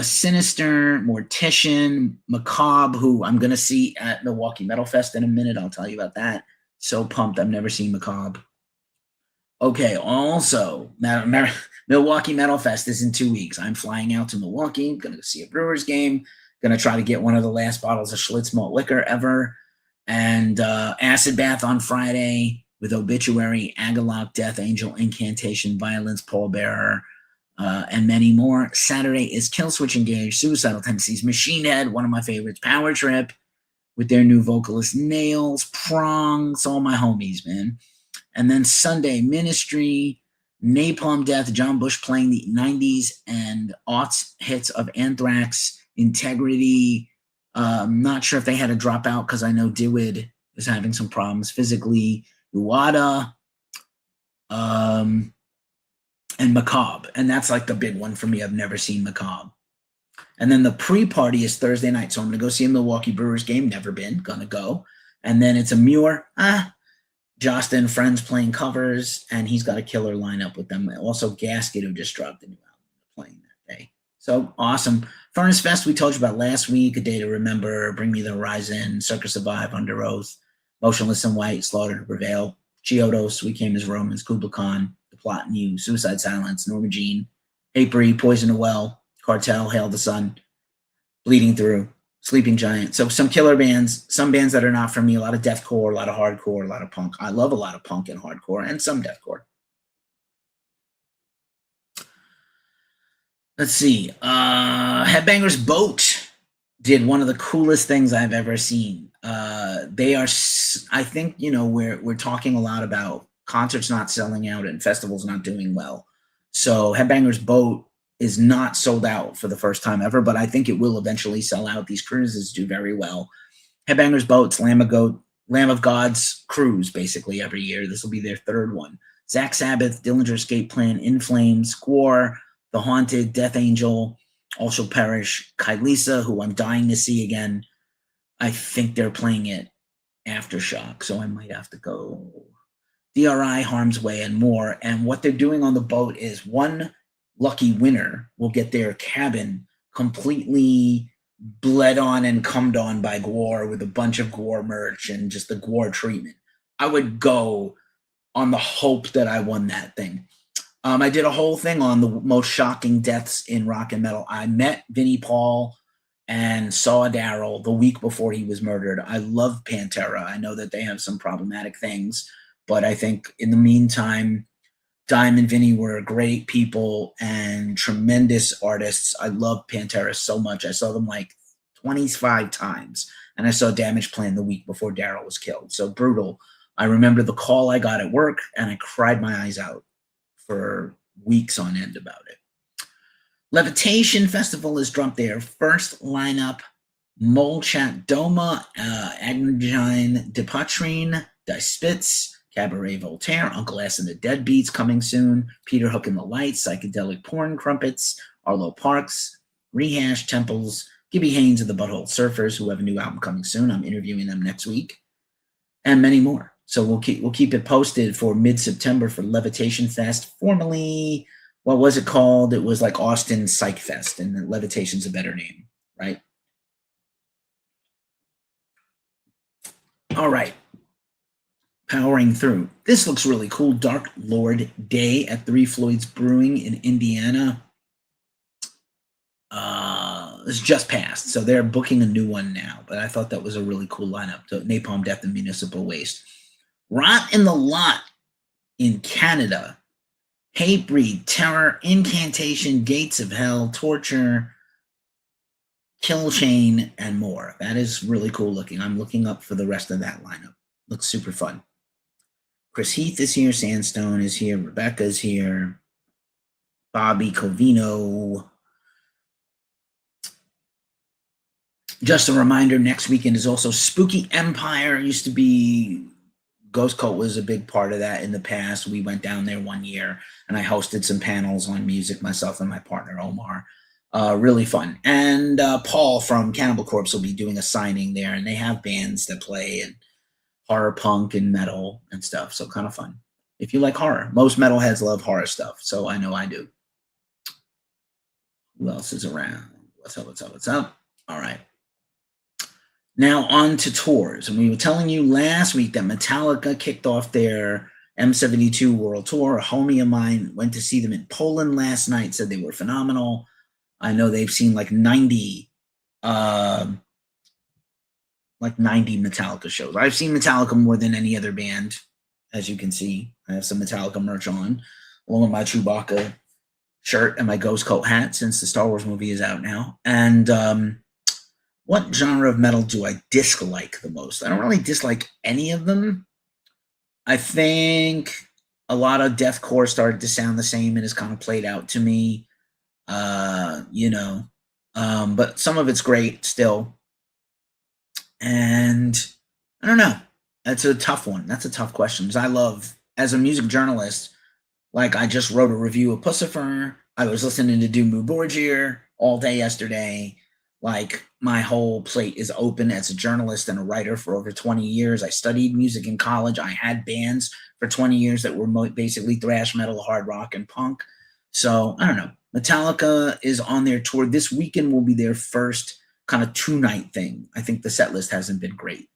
Sinister, Mortician, Macabre, who I'm going to see at Milwaukee Metal Fest in a minute. I'll tell you about that. So pumped. I've never seen Macabre. Okay, also, Milwaukee Metal Fest is in 2 weeks. I'm flying out to Milwaukee, going to see a Brewers game, going to try to get one of the last bottles of Schlitz malt liquor ever, and Acid Bath on Friday with Obituary, Agalock, Death Angel, Incantation, Violence, Pallbearer, and many more. Saturday is Killswitch Engage, Suicidal Tendencies, Machine Head, one of my favorites, Power Trip, with their new vocalist Nails, Prong, it's all my homies, man. And then Sunday, Ministry, Napalm Death, John Bush playing the 90s and aughts hits of Anthrax, Integrity. Not sure if they had to drop out because I know Dewid is having some problems physically. Uada, and Macabre. And that's like the big one for me. I've never seen Macabre. And then the pre-party is Thursday night. So I'm going to go see a Milwaukee Brewers game. Never been. Going to go. And then it's a Muir. Josta and friends playing covers, and he's got a killer lineup with them. Also, Gasket, who just dropped a new album, playing that day. So awesome. Furnace Fest, we told you about last week. A Day to Remember, Bring Me the Horizon, Circus Survive, Under Oath, Motionless in White, Slaughter to Prevail, Chiodos, We Came as Romans, Kubla Khan, The Plot and You, Suicide Silence, Norma Jean, Hatebreed, Poison the Well, Cartel, Hail the Sun, Bleeding Through, Sleeping Giant. So some killer bands, some bands that are not for me, a lot of deathcore, a lot of hardcore, a lot of punk. I love a lot of punk and hardcore and some deathcore. Let's see. Headbangers Boat did one of the coolest things I've ever seen. They are, I think, you know, we're talking a lot about concerts not selling out and festivals not doing well. So Headbangers Boat is not sold out for the first time ever, but I think it will eventually sell out. These cruises do very well. Headbangers Boats, Lamb of God's cruise, basically every year. This will be their third one. Zach Sabbath, Dillinger Escape Plan, In Flames, Gwar, The Haunted, Death Angel, All Shall Perish, Kylisa, who I'm dying to see again. I think they're playing it Aftershock, so I might have to go. DRI, Harm's Way, and more. And what they're doing on the boat is one lucky winner will get their cabin completely bled on and cummed on by Gwar with a bunch of Gwar merch and just the Gwar treatment. I would go on the hope that I won that thing. I did a whole thing on the most shocking deaths in rock and metal. I met Vinnie Paul and saw Daryl the week before he was murdered. I love Pantera. I know that they have some problematic things, but I think in the meantime, Dime and Vinny were great people and tremendous artists. I love Pantera so much. I saw them like 25 times, and I saw Damageplan the week before Daryl was killed. So brutal. I remember the call I got at work, and I cried my eyes out for weeks on end about it. Levitation Festival has dropped their first lineup. Molchat Doma, Agnogine Depatrine, Die Spitz, Cabaret Voltaire, Uncle S and the Deadbeats coming soon, Peter Hook and the Lights, Psychedelic Porn Crumpets, Arlo Parks, Rehash, Temples, Gibby Haynes of the Butthole Surfers, who have a new album coming soon. I'm interviewing them next week, and many more. So we'll keep it posted for mid-September for Levitation Fest. Formerly, what was it called? It was like Austin Psych Fest, and Levitation's a better name, right? All right. Powering through. This looks really cool. Dark Lord Day at Three Floyds Brewing in Indiana. It's just passed, so they're booking a new one now. But I thought that was a really cool lineup. To Napalm Death and Municipal Waste. Rot in the Lot in Canada. Hatebreed, Terror, Incantation, Gates of Hell, Torture, Kill Chain, and more. That is really cool looking. I'm looking up for the rest of that lineup. Looks super fun. Chris Heath is here. Sandstone is here. Rebecca's here. Bobby Covino. Just a reminder, next weekend is also Spooky Empire. It used to be Ghost Cult was a big part of that in the past. We went down there one year, and I hosted some panels on music, myself and my partner, Omar. Really fun. And Paul from Cannibal Corpse will be doing a signing there, and they have bands that play and horror punk and metal and stuff, so kind of fun. If you like horror, most metalheads love horror stuff, so I know I do. Who else is around? What's up, what's up, what's up? All right. Now on to tours. And we were telling you last week that Metallica kicked off their M72 World Tour. A homie of mine went to see them in Poland last night, said they were phenomenal. I know they've seen like 90 Metallica shows. I've seen Metallica more than any other band, as you can see. I have some Metallica merch on, along with my Chewbacca shirt and my Ghost Cult hat, since the Star Wars movie is out now. And what genre of metal do I dislike the most? I don't really dislike any of them. I think a lot of deathcore started to sound the same and is kind of played out to me. But some of it's great still. And I don't know. That's a tough one. That's a tough question. Because I love, as a music journalist, like I just wrote a review of Pussifer. I was listening to Dimmu Borgir all day yesterday. Like my whole plate is open as a journalist and a writer for over 20 years. I studied music in college. I had bands for 20 years that were basically thrash metal, hard rock, and punk. So I don't know. Metallica is on their tour. This weekend will be their first kind of 2-night thing. I think the set list hasn't been great.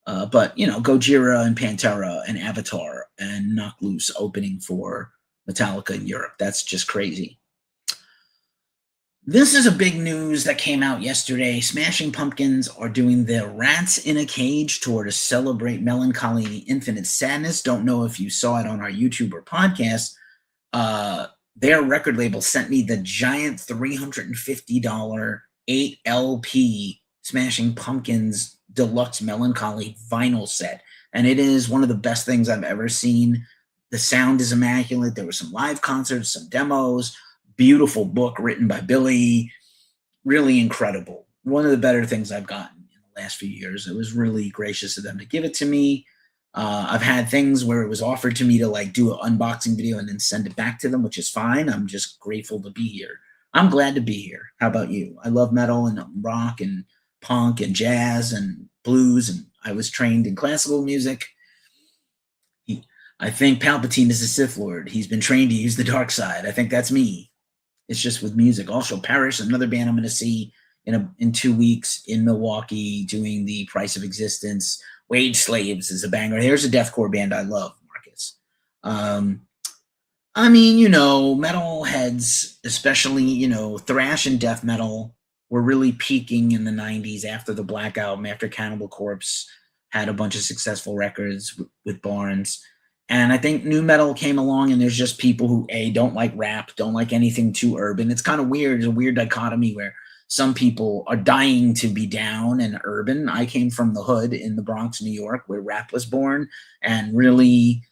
But, Gojira and Pantera and Avatar and Knock Loose opening for Metallica in Europe. That's just crazy. This is a big news that came out yesterday. Smashing Pumpkins are doing the Rats in a Cage tour to celebrate melancholy and the infinite sadness. Don't know if you saw it on our YouTube or podcast. Their record label sent me the giant $350 8 LP Smashing Pumpkins Deluxe Melancholy vinyl set. And it is one of the best things I've ever seen. The sound is immaculate. There were some live concerts, some demos, beautiful book written by Billy. Really incredible. One of the better things I've gotten in the last few years. It was really gracious of them to give it to me. I've had things where it was offered to me to like do an unboxing video and then send it back to them, which is fine. I'm just grateful to be here. I'm glad to be here. How about you? I love metal and rock and punk and jazz and blues, and I was trained in classical music. I think Palpatine is a Sith Lord. He's been trained to use the dark side. I think that's me. It's just with music. Also, Parrish, another band I'm going to see in 2 weeks in Milwaukee, doing The Price of Existence. Wage Slaves is a banger. Here's a deathcore band I love, Marcus. Metal heads, especially, thrash and death metal, were really peaking in the 90s after the Black Album, after Cannibal Corpse had a bunch of successful records with Barnes. And I think new metal came along, and there's just people who, don't like rap, don't like anything too urban. It's kind of weird. It's a weird dichotomy where some people are dying to be down and urban. I came from the hood in the Bronx, New York, where rap was born, and really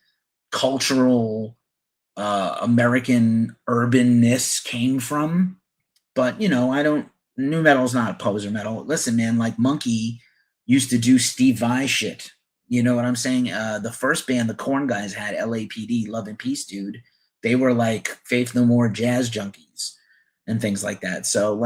cultural American urbanness came from. But, new metal is not poser metal. Listen, man, like Monkey used to do Steve Vai shit. You know what I'm saying? The first band the Korn guys had, LAPD, Love and Peace, dude. They were like Faith No More jazz junkies and things like that. So,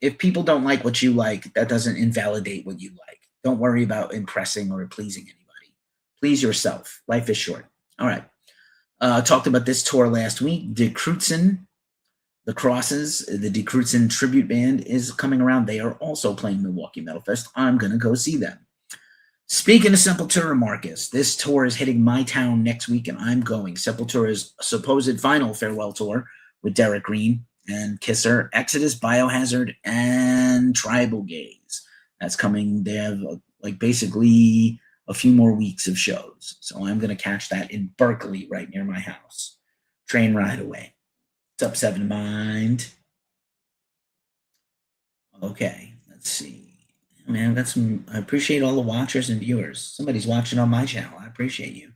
if people don't like what you like, that doesn't invalidate what you like. Don't worry about impressing or pleasing anybody. Please yourself. Life is short. All right. Talked about this tour last week. Die Kreuzen, The Crosses, the Die Kreuzen tribute band, is coming around. They are also playing Milwaukee Metal Fest. I'm going to go see them. Speaking of Sepultura, Marcus, this tour is hitting my town next week, and I'm going. Sepultura's supposed final farewell tour with Derek Green and Kisser, Exodus, Biohazard, and Tribal Gaze. That's coming. They have basically a few more weeks of shows. So I'm going to catch that in Berkeley, right near my house. Train ride away. What's up, Seven Mind? Okay, let's see. Man, I appreciate all the watchers and viewers. Somebody's watching on my channel. I appreciate you.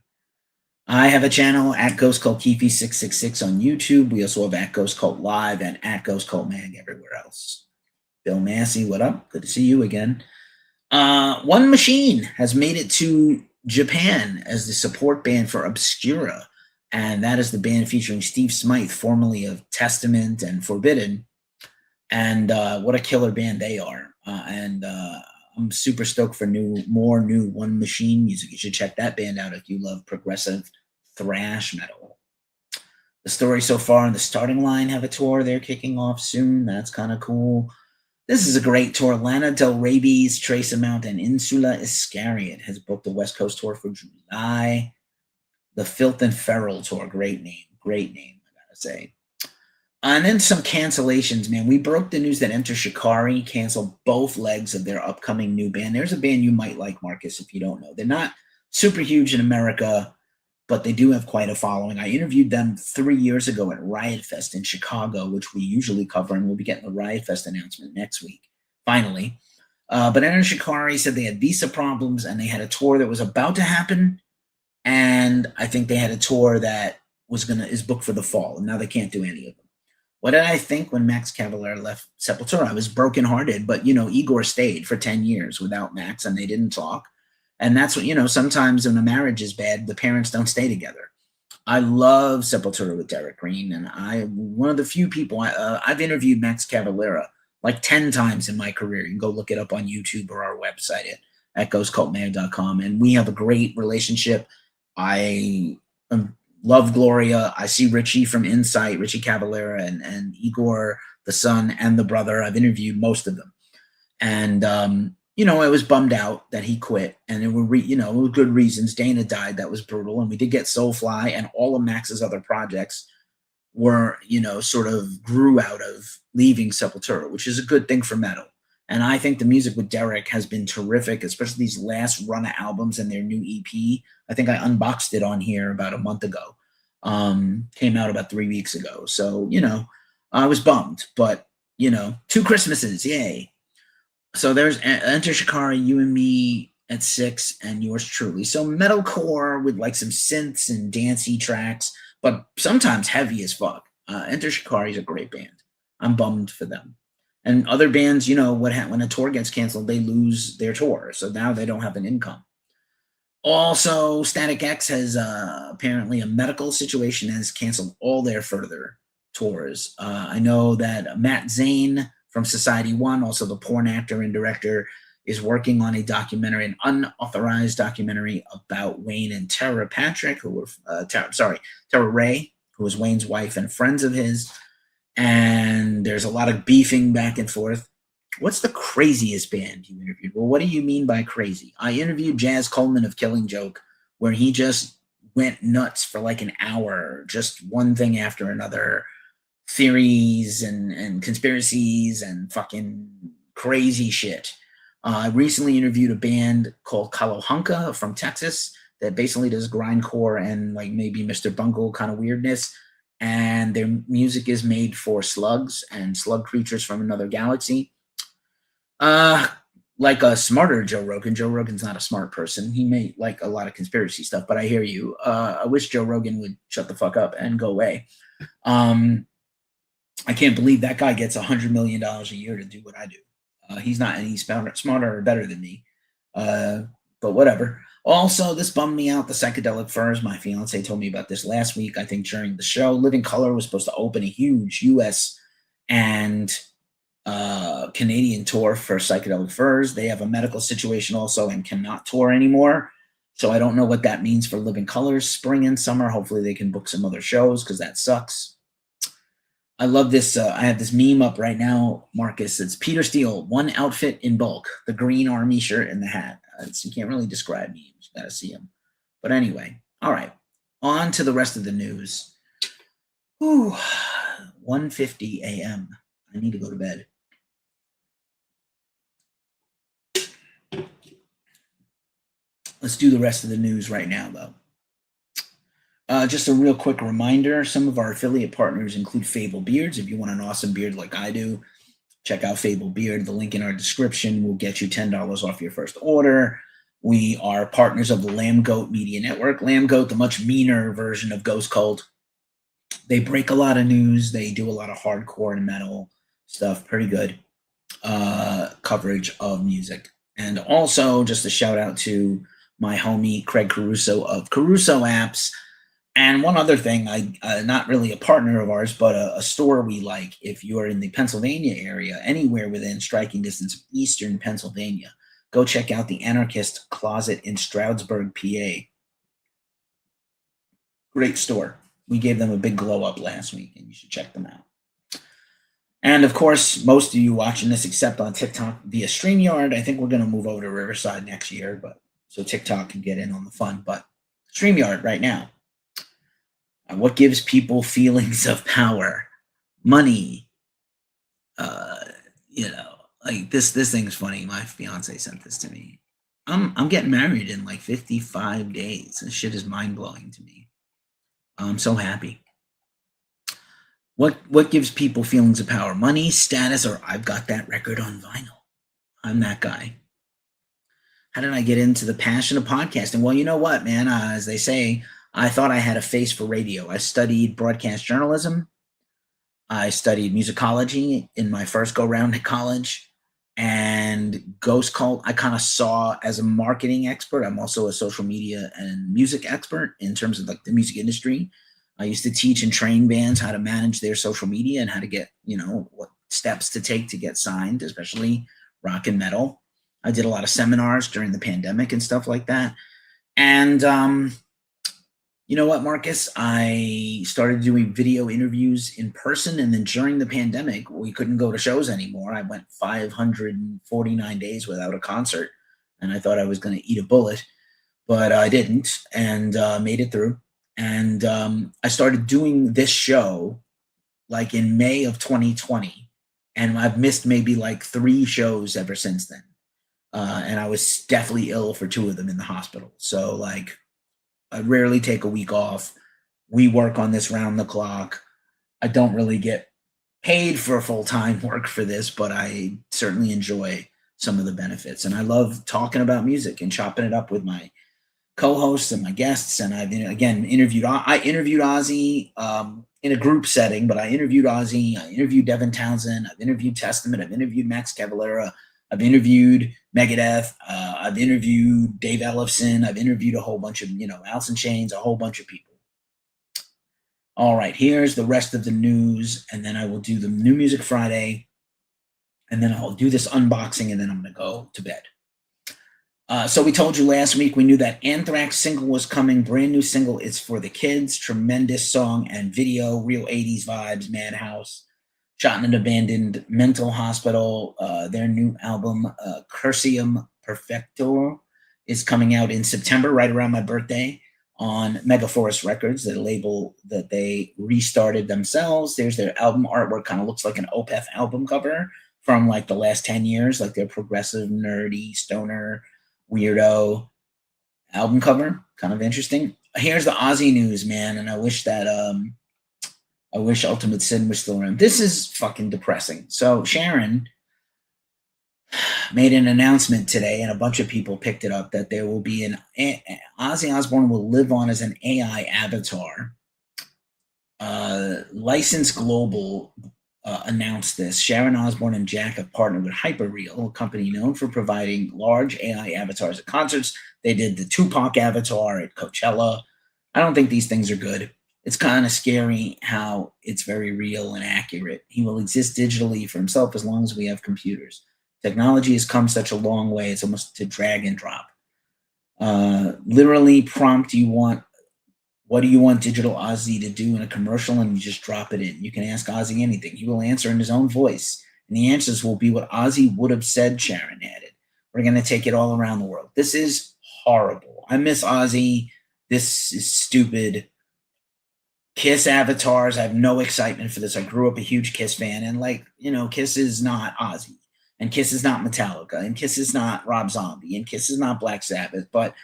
I have a channel at Ghost Cult Keefe 666 on YouTube. We also have at Ghost Cult Live and at Ghost Cult Mag everywhere else. Bill Massey, what up? Good to see you again. One Machine has made it to Japan as the support band for Obscura, and that is the band featuring Steve Smythe, formerly of Testament and Forbidden. And what a killer band they are. I'm super stoked for more new One Machine music. You should check that band out if you love progressive thrash metal. The story so far in the starting line have a tour they're kicking off soon. That's kind of cool. This is a great tour. Lana Del Rey's, Trace Amount, and Insula Iscariot has booked a West Coast tour for July. The Filth and Feral tour, great name, I gotta say. And then some cancellations, man. We broke the news that Enter Shikari canceled both legs of their upcoming new band. There's a band you might like, Marcus, if you don't know. They're not super huge in America, but they do have quite a following. I interviewed them 3 years ago at Riot Fest in Chicago, which we usually cover, and we'll be getting the Riot Fest announcement next week, finally. But Enter Shikari said they had visa problems, and they had a tour that was about to happen, and I think they had a tour that is booked for the fall, and now they can't do any of them. What did I think when Max Cavalera left Sepultura? I was brokenhearted, but, Igor stayed for 10 years without Max, and they didn't talk. And that's what, sometimes when a marriage is bad, the parents don't stay together. I love Sepultura with Derek Green, and one of the few people, I've interviewed Max Cavalera like 10 times in my career. You can go look it up on YouTube or our website at ghostcultman.com, and we have a great relationship. I love Gloria. I see Richie from Insight, Richie Cavalera, and Igor, the son, and the brother. I've interviewed most of them. And, I was bummed out that he quit. And there were, good reasons. Dana died. That was brutal. And we did get Soulfly, and all of Max's other projects were, sort of grew out of leaving Sepultura, which is a good thing for metal. And I think the music with Derek has been terrific, especially these last run of albums and their new EP. I think I unboxed it on here about a month ago. Came out about 3 weeks ago. So, I was bummed, but, 2 Christmases, yay. So there's Enter Shikari, You and Me at 6, and yours truly. So metalcore with like some synths and dancey tracks, but sometimes heavy as fuck. Enter Shikari is a great band. I'm bummed for them. And other bands, when a tour gets canceled, they lose their tour. So now they don't have an income. Also, Static X has apparently a medical situation and has canceled all their further tours. I know that Matt Zane from Society One, also the porn actor and director, is working on a documentary, an unauthorized documentary about Wayne and Tara Patrick, Tara Ray, who was Wayne's wife and friends of his. And there's a lot of beefing back and forth. What's the craziest band you interviewed? Well, what do you mean by crazy? I interviewed Jazz Coleman of Killing Joke, where he just went nuts for like an hour, just one thing after another, theories and conspiracies and fucking crazy shit. I recently interviewed a band called Kalohunka from Texas that basically does grindcore and like maybe Mr. Bungle kind of weirdness. And their music is made for slugs and slug creatures from another galaxy. Like a smarter Joe Rogan. Joe Rogan's not a smart person. He may like a lot of conspiracy stuff, but I hear you. I wish Joe Rogan would shut the fuck up and go away. I can't believe that guy gets $100 million a year to do what I do. He's not any smarter or better than me. But whatever. Also, this bummed me out, the Psychedelic Furs. My fiance told me about this last week, I think during the show. Living Color was supposed to open a huge U.S. and Canadian tour for Psychedelic Furs. They have a medical situation also and cannot tour anymore. So I don't know what that means for Living Colors spring and summer. Hopefully they can book some other shows because that sucks. I love this. I have this meme up right now, Marcus. It's Peter Steele, one outfit in bulk, the green army shirt and the hat. You can't really describe memes. You got to see them. But anyway, all right. On to the rest of the news. Whew, 1:50 a.m. I need to go to bed. Let's do the rest of the news right now, though. Just a real quick reminder, some of our affiliate partners include Fable Beards. If you want an awesome beard like I do, check out Fable Beard. The link in our description will get you $10 off your first order. We are partners of the Lamb Goat Media Network. Lamb Goat, the much meaner version of Ghost Cult. They break a lot of news. They do a lot of hardcore and metal stuff. Pretty good coverage of music. And also, just a shout out to my homie Craig Caruso of Caruso Apps. And one other thing, not really a partner of ours, but a store we like. If you're in the Pennsylvania area, anywhere within striking distance of Eastern Pennsylvania, go check out the Anarchist Closet in Stroudsberg, PA. Great store. We gave them a big glow up last week, and you should check them out. And of course, most of you watching this, except on TikTok via StreamYard, I think we're going to move over to Riverside next year, but so TikTok can get in on the fun. But StreamYard right now. What gives people feelings of power? Money. Like this thing's funny. My fiance sent this to me. I'm getting married in like 55 days. This shit is mind-blowing to me. I'm so happy. What gives people feelings of power? Money, status, or I've got that record on vinyl. I'm that guy. How did I get into the passion of podcasting? Well, you know what, man? As they say, I thought I had a face for radio. I studied broadcast journalism. I studied musicology in my first go-round at college. And Ghost Cult, I kind of saw as a marketing expert. I'm also a social media and music expert in terms of like the music industry. I used to teach and train bands how to manage their social media and how to get, what steps to take to get signed, especially rock and metal. I did a lot of seminars during the pandemic and stuff like that. And you know what, Marcus? I started doing video interviews in person, and then during the pandemic, we couldn't go to shows anymore. I went 549 days without a concert, and I thought I was going to eat a bullet, but I didn't, and made it through. And I started doing this show like in May of 2020, and I've missed maybe like 3 shows ever since then. And I was deathly ill for 2 of them in the hospital. So like, I rarely take a week off. We work on this round the clock. I don't really get paid for full-time work for this, but I certainly enjoy some of the benefits. And I love talking about music and chopping it up with my co-hosts and my guests. And I've interviewed Ozzy in a group setting, but I interviewed Ozzy. I interviewed Devin Townsend. I've interviewed Testament. I've interviewed Max Cavalera. I've interviewed Megadeth. I've interviewed Dave Ellefson. I've interviewed a whole bunch of, Alice in Chains, a whole bunch of people. All right, here's the rest of the news, and then I will do the New Music Friday, and then I'll do this unboxing, and then I'm going to go to bed. So we told you last week we knew that Anthrax single was coming, brand new single. It's for the kids, tremendous song and video, real 80s vibes, Madhouse. Shot in an abandoned mental hospital. Their new album, Cursium Perfecto, is coming out in September, right around my birthday, on Megaforest Records, the label that they restarted themselves. There's their album artwork, kind of looks like an Opeth album cover from like the last 10 years, like their progressive, nerdy, stoner, weirdo album cover. Kind of interesting. Here's the Ozzy news, man, and I wish that I wish Ultimate Sin was still around. This is fucking depressing. So Sharon made an announcement today, and a bunch of people picked it up, that there will be Ozzy Osbourne will live on as an AI avatar. License Global announced this. Sharon Osbourne and Jack have partnered with Hyperreal, a company known for providing large AI avatars at concerts. They did the Tupac avatar at Coachella. I don't think these things are good. It's kind of scary how it's very real and accurate. He will exist digitally for himself as long as we have computers. Technology has come such a long way. It's almost to drag and drop. Literally prompt what do you want Digital Ozzy to do in a commercial, and you just drop it in. You can ask Ozzy anything. He will answer in his own voice, and the answers will be what Ozzy would have said, Sharon added. We're going to take it all around the world. This is horrible. I miss Ozzy. This is stupid. Kiss avatars, I have no excitement for this. I grew up a huge Kiss fan, and Kiss is not Ozzy, and Kiss is not Metallica, and Kiss is not Rob Zombie, and Kiss is not Black Sabbath. But,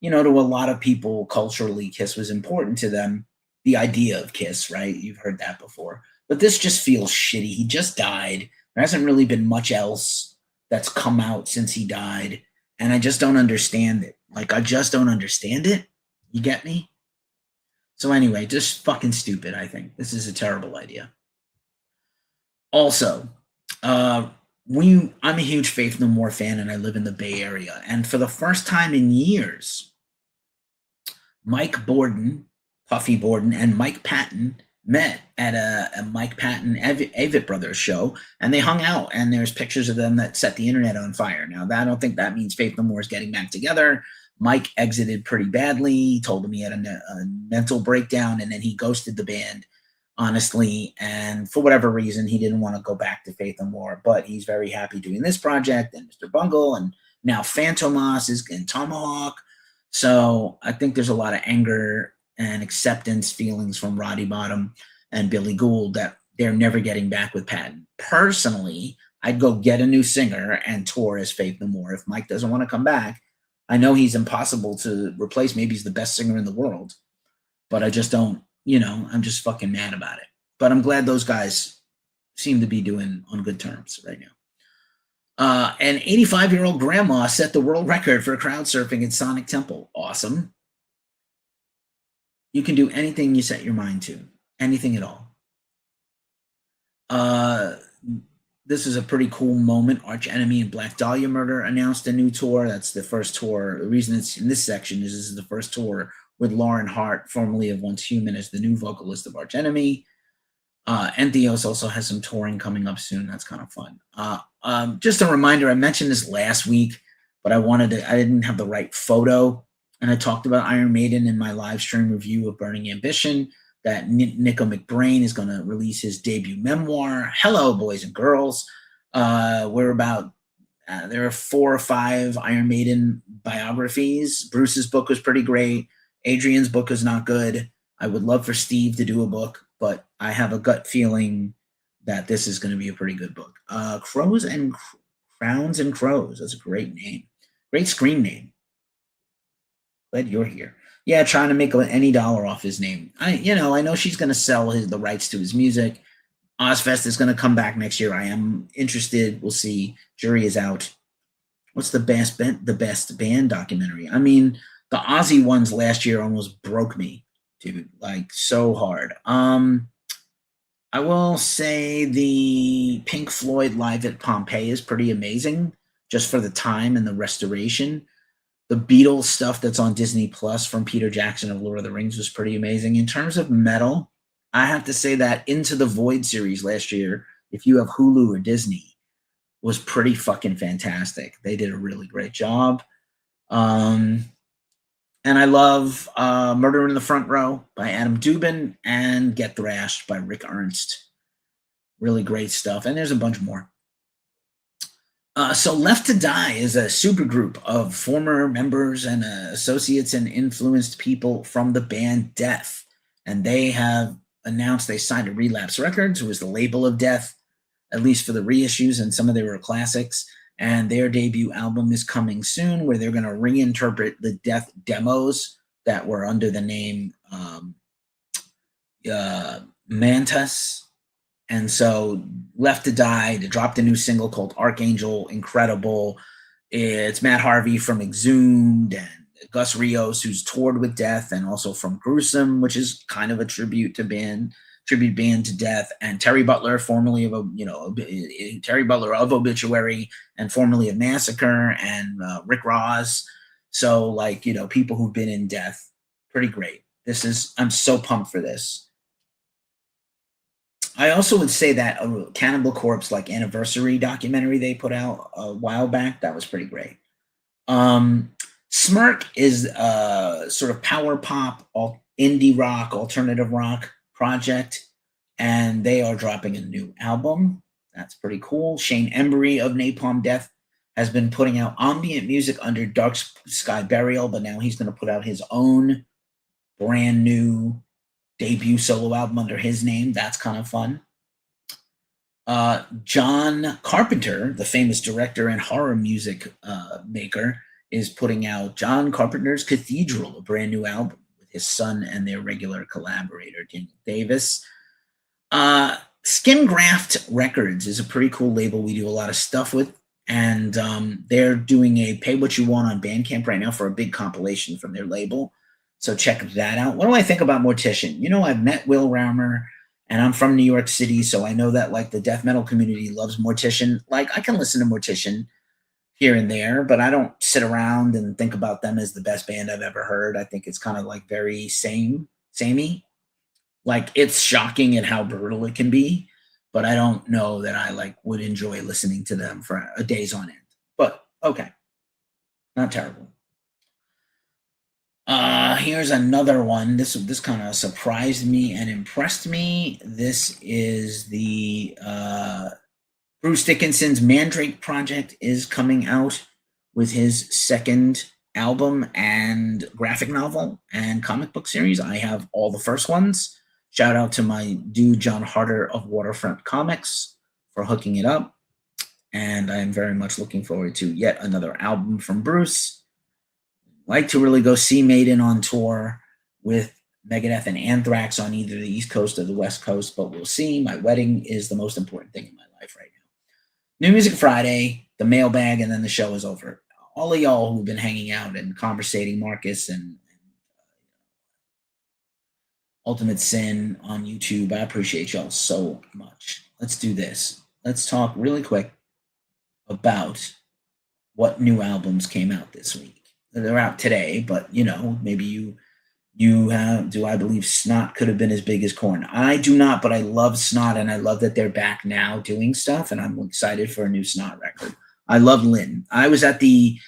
to a lot of people, culturally, Kiss was important to them. The idea of Kiss, right? You've heard that before. But this just feels shitty. He just died. There hasn't really been much else that's come out since he died, and I just don't understand it. Like, I just don't understand it. You get me? So anyway, just fucking stupid, I think. This is a terrible idea. Also, I'm a huge Faith No More fan, and I live in the Bay Area. And for the first time in years, Mike Borden, Puffy Borden, and Mike Patton met at a Mike Patton Avett Brothers show, and they hung out, and there's pictures of them that set the internet on fire. Now, I don't think that means Faith No More is getting back together. Mike exited pretty badly. He told him he had a mental breakdown, and then he ghosted the band, honestly. And for whatever reason, he didn't want to go back to Faith No More, but he's very happy doing this project, and Mr. Bungle, and now Fantomas is in Tomahawk. So I think there's a lot of anger and acceptance feelings from Roddy Bottum and Billy Gould that they're never getting back with Patton. Personally, I'd go get a new singer and tour as Faith No More. If Mike doesn't want to come back, I know he's impossible to replace. Maybe he's the best singer in the world, but I just don't, I'm just fucking mad about it. But I'm glad those guys seem to be doing on good terms right now. An 85-year-old grandma set the world record for crowd surfing at Sonic Temple. Awesome. You can do anything you set your mind to. Anything at all. This is a pretty cool moment. Arch Enemy and Black Dahlia Murder announced a new tour. That's the first tour. The reason it's in this section is this is the first tour with Lauren Hart, formerly of Once Human, as the new vocalist of Arch Enemy. Entheos also has some touring coming up soon. That's kind of fun. Just a reminder, I mentioned this last week, but I didn't have the right photo. And I talked about Iron Maiden in my live stream review of Burning Ambition, that Nico McBrain is going to release his debut memoir. Hello, boys and girls. There are 4 or 5 Iron Maiden biographies. Bruce's book was pretty great. Adrian's book is not good. I would love for Steve to do a book, but I have a gut feeling that this is going to be a pretty good book. Crowns and Crows. That's a great name. Great screen name. Glad you're here. Yeah, trying to make any dollar off his name. I know she's going to sell the rights to his music. Ozfest is going to come back next year. I am interested. We'll see. Jury is out. What's the best band documentary? I mean, the Ozzy ones last year almost broke me, dude. Like, so hard. I will say the Pink Floyd Live at Pompeii is pretty amazing, just for the time and the restoration. The Beatles stuff that's on Disney Plus from Peter Jackson of Lord of the Rings was pretty amazing. In terms of metal, I have to say that Into the Void series last year, if you have Hulu or Disney, was pretty fucking fantastic. They did a really great job. And I love Murder in the Front Row by Adam Dubin and Get Thrashed by Rick Ernst. Really great stuff. And there's a bunch more. So Left to Die is a supergroup of former members and associates and influenced people from the band Death. And they have announced they signed to Relapse Records, who was the label of Death, at least for the reissues, and some of their classics. And their debut album is coming soon, where they're going to reinterpret the Death demos that were under the name Mantas. And so Left to Die, they dropped a new single called Archangel, incredible. It's Matt Harvey from Exhumed and Gus Rios, who's toured with Death, and also from Gruesome, which is kind of a tribute band to Death, and Terry Butler, formerly of Terry Butler of Obituary and formerly of Massacre, and Rick Ross. So, people who've been in Death, pretty great. I'm so pumped for this. I also would say that Cannibal Corpse, anniversary documentary they put out a while back, that was pretty great. Smirk is a sort of power pop, indie rock, alternative rock project, and they are dropping a new album. That's pretty cool. Shane Embury of Napalm Death has been putting out ambient music under Dark Sky Burial, but now he's going to put out his own brand new debut solo album under his name. That's kind of fun. John Carpenter, the famous director and horror music maker, is putting out John Carpenter's Cathedral, a brand new album with his son and their regular collaborator, Daniel Davis. Skin Graft Records is a pretty cool label we do a lot of stuff with. And they're doing a pay what you want on Bandcamp right now for a big compilation from their label. So check that out. What do I think about Mortician? You know, I've met Will Raumer, and I'm from New York City, so I know that like the death metal community loves Mortician. Like I can listen to Mortician here and there, but I don't sit around and think about them as the best band I've ever heard. I think it's kind of like very samey. Like it's shocking at how brutal it can be, but I don't know that I like would enjoy listening to them for a days on end. But okay, not terrible. Here's another one. This kind of surprised me and impressed me. This is the Bruce Dickinson's Mandrake project is coming out with his second album and graphic novel and comic book series. I have all the first ones. Shout out to my dude John Harder of Waterfront Comics for hooking it up. And I am very much looking forward to yet another album from Bruce. Like to really go see Maiden on tour with Megadeth and Anthrax on either the East Coast or the West Coast, but we'll see. My wedding is the most important thing in my life right now. New Music Friday, the mailbag, and then the show is over. All of y'all who've been hanging out and conversating, Marcus and Ultimate Sin on YouTube, I appreciate y'all so much. Let's do this. Let's talk really quick about what new albums came out this week. They're out today, but you know, maybe you have. Do I believe Snot could have been as big as Korn? I do not, but I love Snot, and I love that they're back now doing stuff, and I'm excited for a new Snot record. I love Lynn. I was at the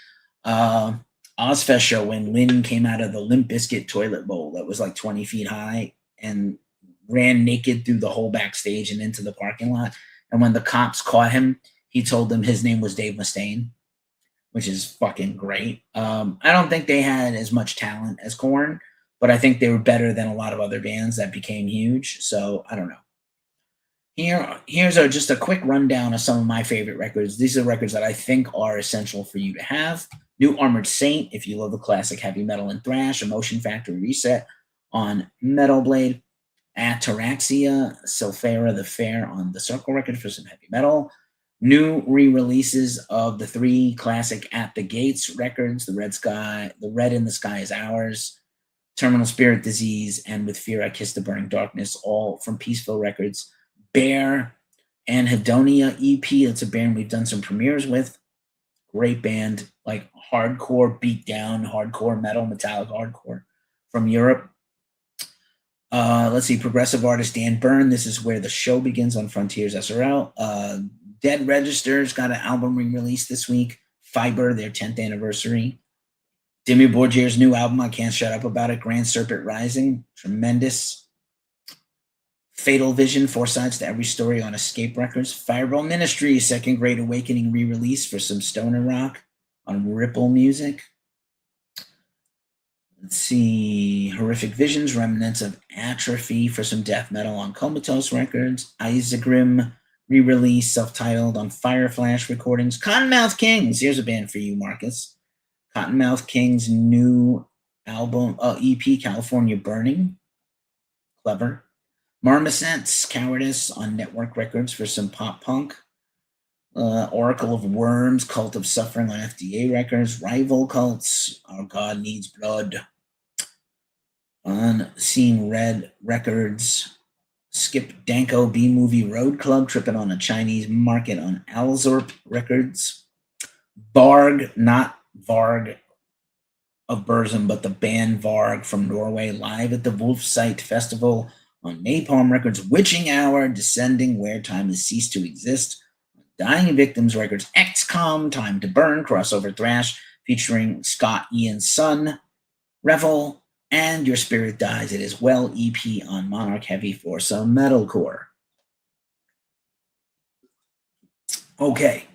Ozfest show when Lynn came out of the Limp Bizkit toilet bowl that was like 20 feet high and ran naked through the whole backstage and into the parking lot. And when the cops caught him, he told them his name was Dave Mustaine, which is fucking great. I don't think they had as much talent as Korn, but I think they were better than a lot of other bands that became huge. So I don't know. Here's just a quick rundown of some of my favorite records. These are records that I think are essential for you to have. New Armored Saint, if you love the classic heavy metal and thrash. Emotion Factory Reset on Metal Blade. Ataraxia, Sulfera the Fair on the Circle record for some heavy metal. New re-releases of the three classic At the Gates records, The Red in the Sky is Ours, Terminal Spirit Disease, and With Fear I Kiss the Burning Darkness, all from Peaceful Records. Bear and Hedonia EP, it's a band we've done some premieres with. Great band, like hardcore beat down, hardcore metal, metallic hardcore from Europe. Let's see, progressive artist Dan Byrne, This Is Where the Show Begins on Frontiers SRL. Dead Registers got an album re-release this week. Fiber, their 10th anniversary. Dimmu Borgir's new album, I can't shut up about it. Grand Serpent Rising, tremendous. Fatal Vision, 4 sides to every story on Escape Records. Fireball Ministries, Second Great Awakening re-release for some stoner rock on Ripple Music. Let's see, Horrific Visions, Remnants of Atrophy for some death metal on Comatose Records. Isegrim re-release, self-titled on Fireflash Recordings. Cottonmouth Kings, here's a band for you, Marcus. Cottonmouth Kings' new album, EP, California Burning. Clever. Marmosets, Cowardice on Network Records for some pop punk. Oracle of Worms, Cult of Suffering on FDA Records. Rival Cults, Our God Needs Blood on Seeing Red Records. Skip Danko B-Movie Road Club, Tripping on a Chinese Market on Alzorp Records. Varg, not Varg of Burzum, but the band Varg from Norway, live at the Wolfsight Festival on Napalm Records. Witching Hour, Descending, Where Time Has Ceased to Exist. Dying Victims Records. XCOM, Time to Burn, crossover thrash featuring Scott Ian's son. Revel, and Your Spirit Dies, It Is Well EP on Monarch Heavy for some metalcore. Okay.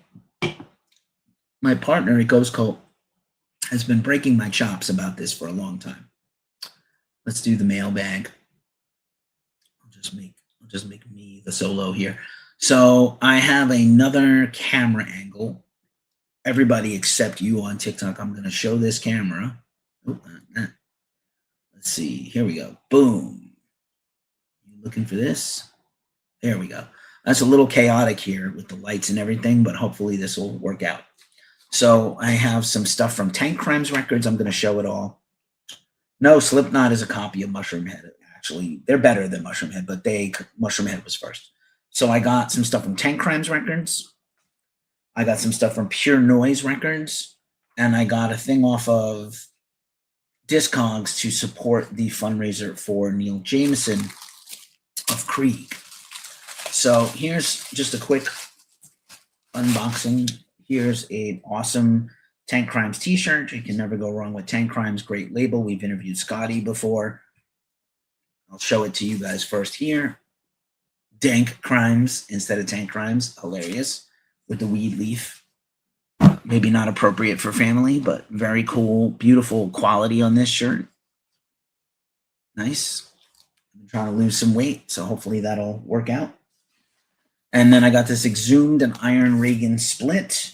My partner at Ghost Cult has been breaking my chops about this for a long time. Let's do the mailbag. I'll just make me the solo here. So I have another camera angle. Everybody except you on TikTok, I'm going to show this camera. Let's see. Here we go. Boom. You looking for this? There we go. That's a little chaotic here with the lights and everything, but hopefully this will work out. So I have some stuff from Tank Crimes Records. I'm going to show it all. No, Slipknot is a copy of Mushroom Head. Actually, they're better than Mushroom Head, but Mushroom Head was first. So I got some stuff from Tank Crimes Records. I got some stuff from Pure Noise Records. And I got a thing off of Discogs to support the fundraiser for Neil Jameson of Krieg. So here's just a quick unboxing. Here's an awesome Tank Crimes t-shirt. You can never go wrong with Tank Crimes. Great label. We've interviewed Scotty before. I'll show it to you guys first here. Dank Crimes instead of Tank Crimes. Hilarious. With the weed leaf. Maybe not appropriate for family, but very cool, beautiful quality on this shirt. Nice. I'm trying to lose some weight, so hopefully that'll work out. And then I got this Exhumed and Iron Reagan split,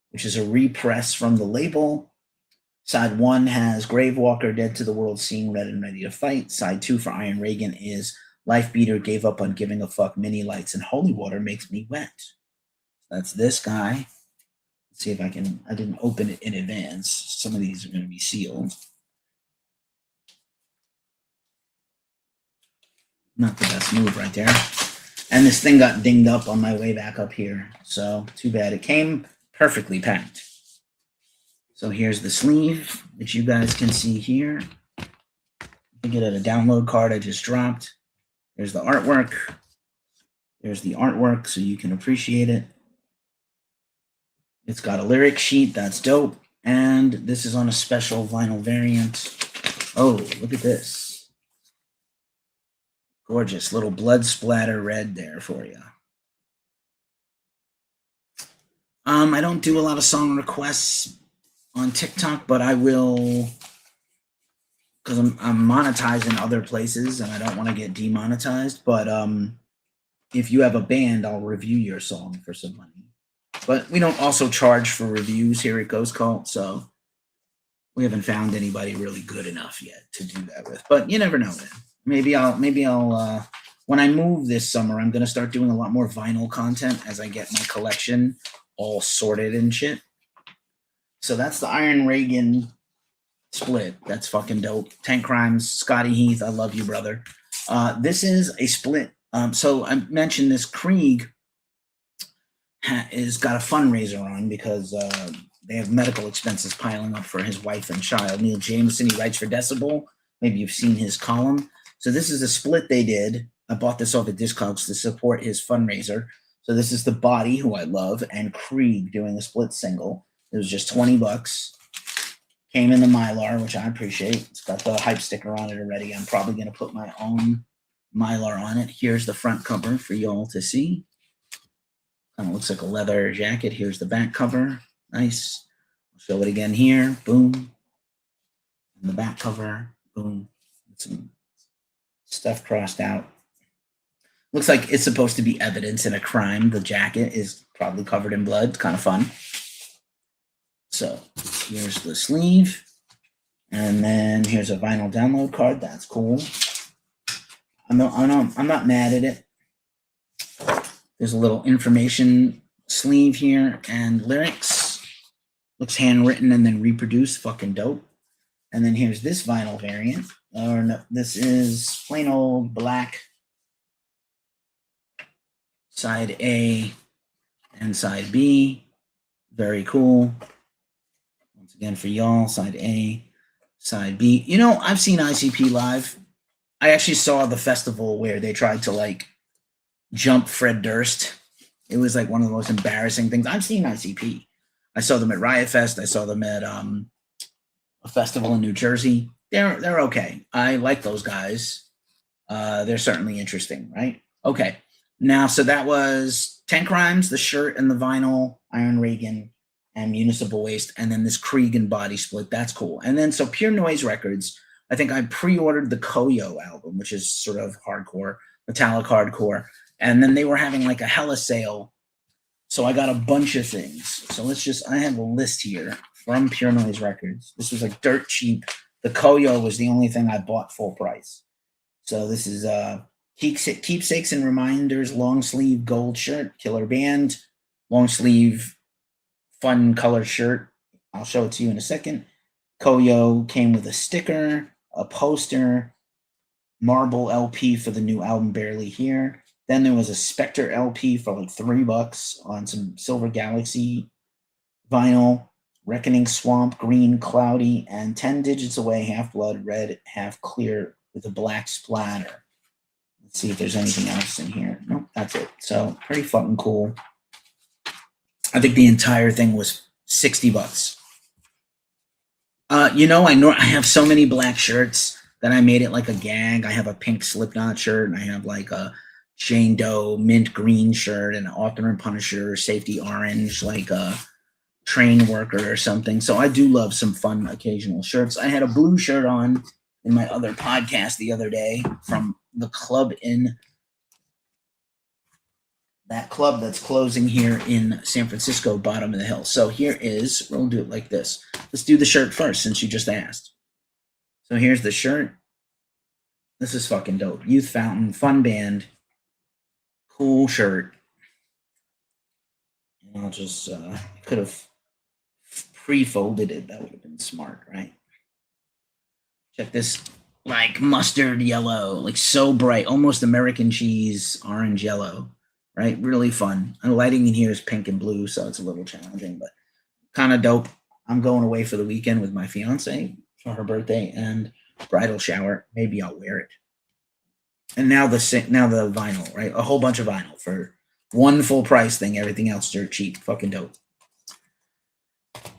which is a repress from the label. Side 1 has Gravewalker, Dead to the World Scene, Red and Ready to Fight. Side 2 for Iron Reagan is Life Beater, Gave Up on Giving a Fuck, Mini Lights, and Holy Water Makes Me Wet. That's this guy. Let's see if I can, I didn't open it in advance. Some of these are going to be sealed. Not the best move right there. And this thing got dinged up on my way back up here. So too bad. It came perfectly packed. So here's the sleeve, which you guys can see here. I get it a download card I just dropped. There's the artwork. There's the artwork so you can appreciate it. It's got a lyric sheet. That's dope. And this is on a special vinyl variant. Oh, look at this. Gorgeous little blood splatter red there for you. I don't do a lot of song requests on TikTok, but I will, because I'm monetizing other places and I don't want to get demonetized. But if you have a band, I'll review your song for some money. But we don't also charge for reviews here at Ghost Cult, so we haven't found anybody really good enough yet to do that with. But you never know, man. Maybe I'll when I move this summer, I'm going to start doing a lot more vinyl content as I get my collection all sorted and shit. So that's the Iron Reagan split. That's fucking dope. Tank Crimes, Scotty Heath, I love you, brother. This is a split. So I mentioned this Krieg has got a fundraiser on because they have medical expenses piling up for his wife and child. Neil Jameson, he writes for Decibel. Maybe you've seen his column. So this is a split they did. I bought this off of Discogs to support his fundraiser. So this is the Body, who I love, and Krieg doing a split single. It was just $20. Came in the Mylar, which I appreciate. It's got the hype sticker on it already. I'm probably going to put my own Mylar on it. Here's the front cover for y'all to see. Kind of looks like a leather jacket. Here's the back cover. Nice. I'll show it again here. Boom. And the back cover. Boom. Some stuff crossed out. Looks like it's supposed to be evidence in a crime. The jacket is probably covered in blood. It's kind of fun. So here's the sleeve. And then here's a vinyl download card. That's cool. I'm not mad at it. There's a little information sleeve here and lyrics. Looks handwritten and then reproduced. Fucking dope. And then here's this vinyl variant. Or no, this is plain old black. Side A and side B. Very cool. Once again for y'all, side A, side B. You know, I've seen ICP live. I actually saw the festival where they tried to like jump Fred Durst. It was like one of the most embarrassing things. I've seen ICP. I saw them at Riot Fest. I saw them at a festival in New Jersey. They're okay. I like those guys. They're certainly interesting, right? Okay. Now, so that was Tank Crimes, the shirt and the vinyl, Iron Reagan, and Municipal Waste, and then this Krieg and Body split. That's cool. And then so Pure Noise Records, I think I pre-ordered the Koyo album, which is sort of hardcore, metallic hardcore. And then they were having like a hella sale. So I got a bunch of things. So I have a list here from Pure Noise Records. This was like dirt cheap. The Koyo was the only thing I bought full price. So this is Keepsakes and reminders, long sleeve gold shirt, killer band, long sleeve fun color shirt. I'll show it to you in a second. Koyo came with a sticker, a poster, marble LP for the new album Barely Here. Then there was a Spectre LP for like $3 on some Silver Galaxy vinyl, Reckoning Swamp, Green Cloudy, and 10 Digits Away, Half Blood, Red, Half Clear with a black splatter. Let's see if there's anything else in here. Nope, that's it. So pretty fucking cool. I think the entire thing was $60. I have so many black shirts that I made it like a gag. I have a pink Slipknot shirt, and I have like a Jane Doe mint green shirt, and an Author and Punisher safety orange, like a train worker or something. So I do love some fun occasional shirts. I had a blue shirt on in my other podcast the other day from the club in that club that's closing here in San Francisco, bottom of the hill. So we'll do it like this. Let's do the shirt first, since you just asked. So here's the shirt. This is fucking dope. Youth Fountain, fun band, cool shirt. And I'll just, could have pre-folded it. That would have been smart, right? Check this, like mustard yellow, like so bright, almost American cheese, orange yellow. Right, really fun. And lighting in here is pink and blue, so it's a little challenging, but kind of dope. I'm going away for the weekend with my fiance for her birthday and bridal shower. Maybe I'll wear it. And now the vinyl, right? A whole bunch of vinyl for one full price thing. Everything else dirt cheap. Fucking dope.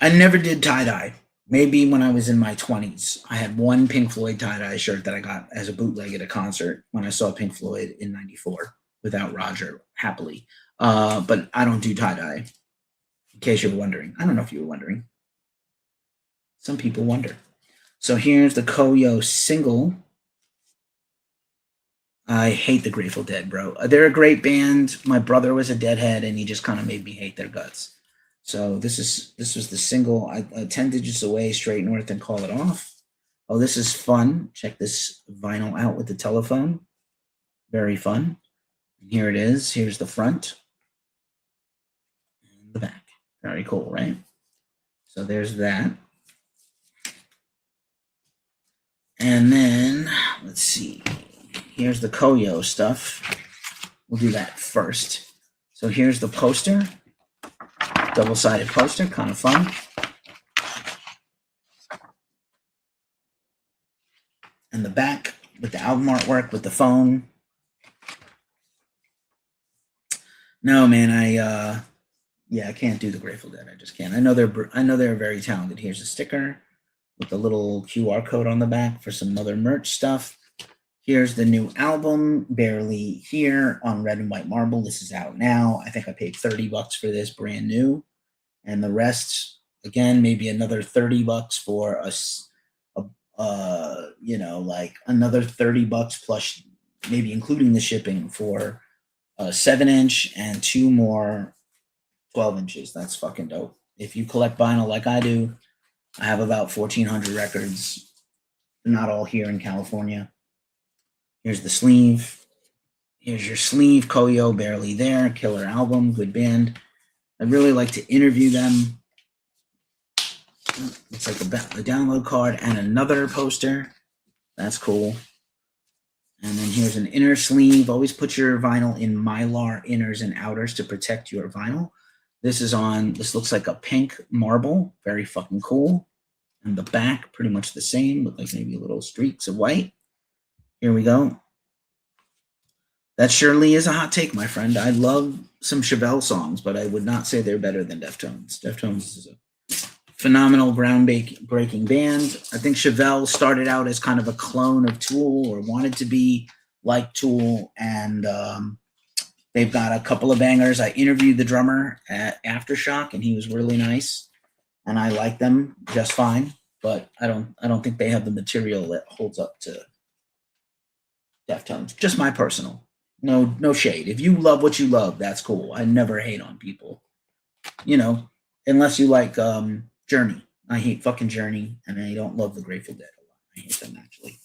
I never did tie-dye. Maybe when I was in my 20s. I had one Pink Floyd tie-dye shirt that I got as a bootleg at a concert when I saw Pink Floyd in '94. Without Roger, happily. But I don't do tie-dye, in case you were wondering. I don't know if you were wondering. Some people wonder. So here's the Koyo single. I hate the Grateful Dead, bro. They're a great band. My brother was a Deadhead, and he just kind of made me hate their guts. So this was the single. 10 Digits Away, Straight North, and Call It Off. Oh, this is fun. Check this vinyl out with the telephone. Very fun. Here it is. Here's the front and the back. Very cool, right? So there's that. And then, let's see. Here's the Koyo stuff. We'll do that first. So here's the poster. Double-sided poster, kind of fun. And the back with the album artwork with the phone. No, man, I can't do the Grateful Dead. I just can't. I know they're very talented. Here's a sticker with a little QR code on the back for some other merch stuff. Here's the new album, Barely Here, on red and white marble. This is out now. I think I paid $30 for this, brand new. And the rest, again, maybe another $30 for like another $30 plus, maybe including the shipping for a 7-inch and 2 more 12 inches. That's fucking dope. If you collect vinyl like I do, I have about 1,400 records. They're not all here in California. Here's the sleeve. Here's your sleeve. Koyo, Barely There. Killer album. Good band. I'd really like to interview them. It's like a download card and another poster. That's cool. And then here's an inner sleeve. Always put your vinyl in Mylar inners and outers to protect your vinyl. This looks like a pink marble. Very fucking cool. And the back, pretty much the same. Look like maybe little streaks of white. Here we go. That surely is a hot take, my friend. I love some Chevelle songs, but I would not say they're better than Deftones. Deftones is a phenomenal groundbreaking band. I think Chevelle started out as kind of a clone of Tool, or wanted to be like Tool, and they've got a couple of bangers. I interviewed the drummer at Aftershock, and he was really nice, and I like them just fine. But I don't think they have the material that holds up to Deftones. Just my personal. No shade. If you love what you love, that's cool. I never hate on people. Unless you like Journey. I hate fucking Journey, and I don't love the Grateful Dead a lot. I hate them, actually.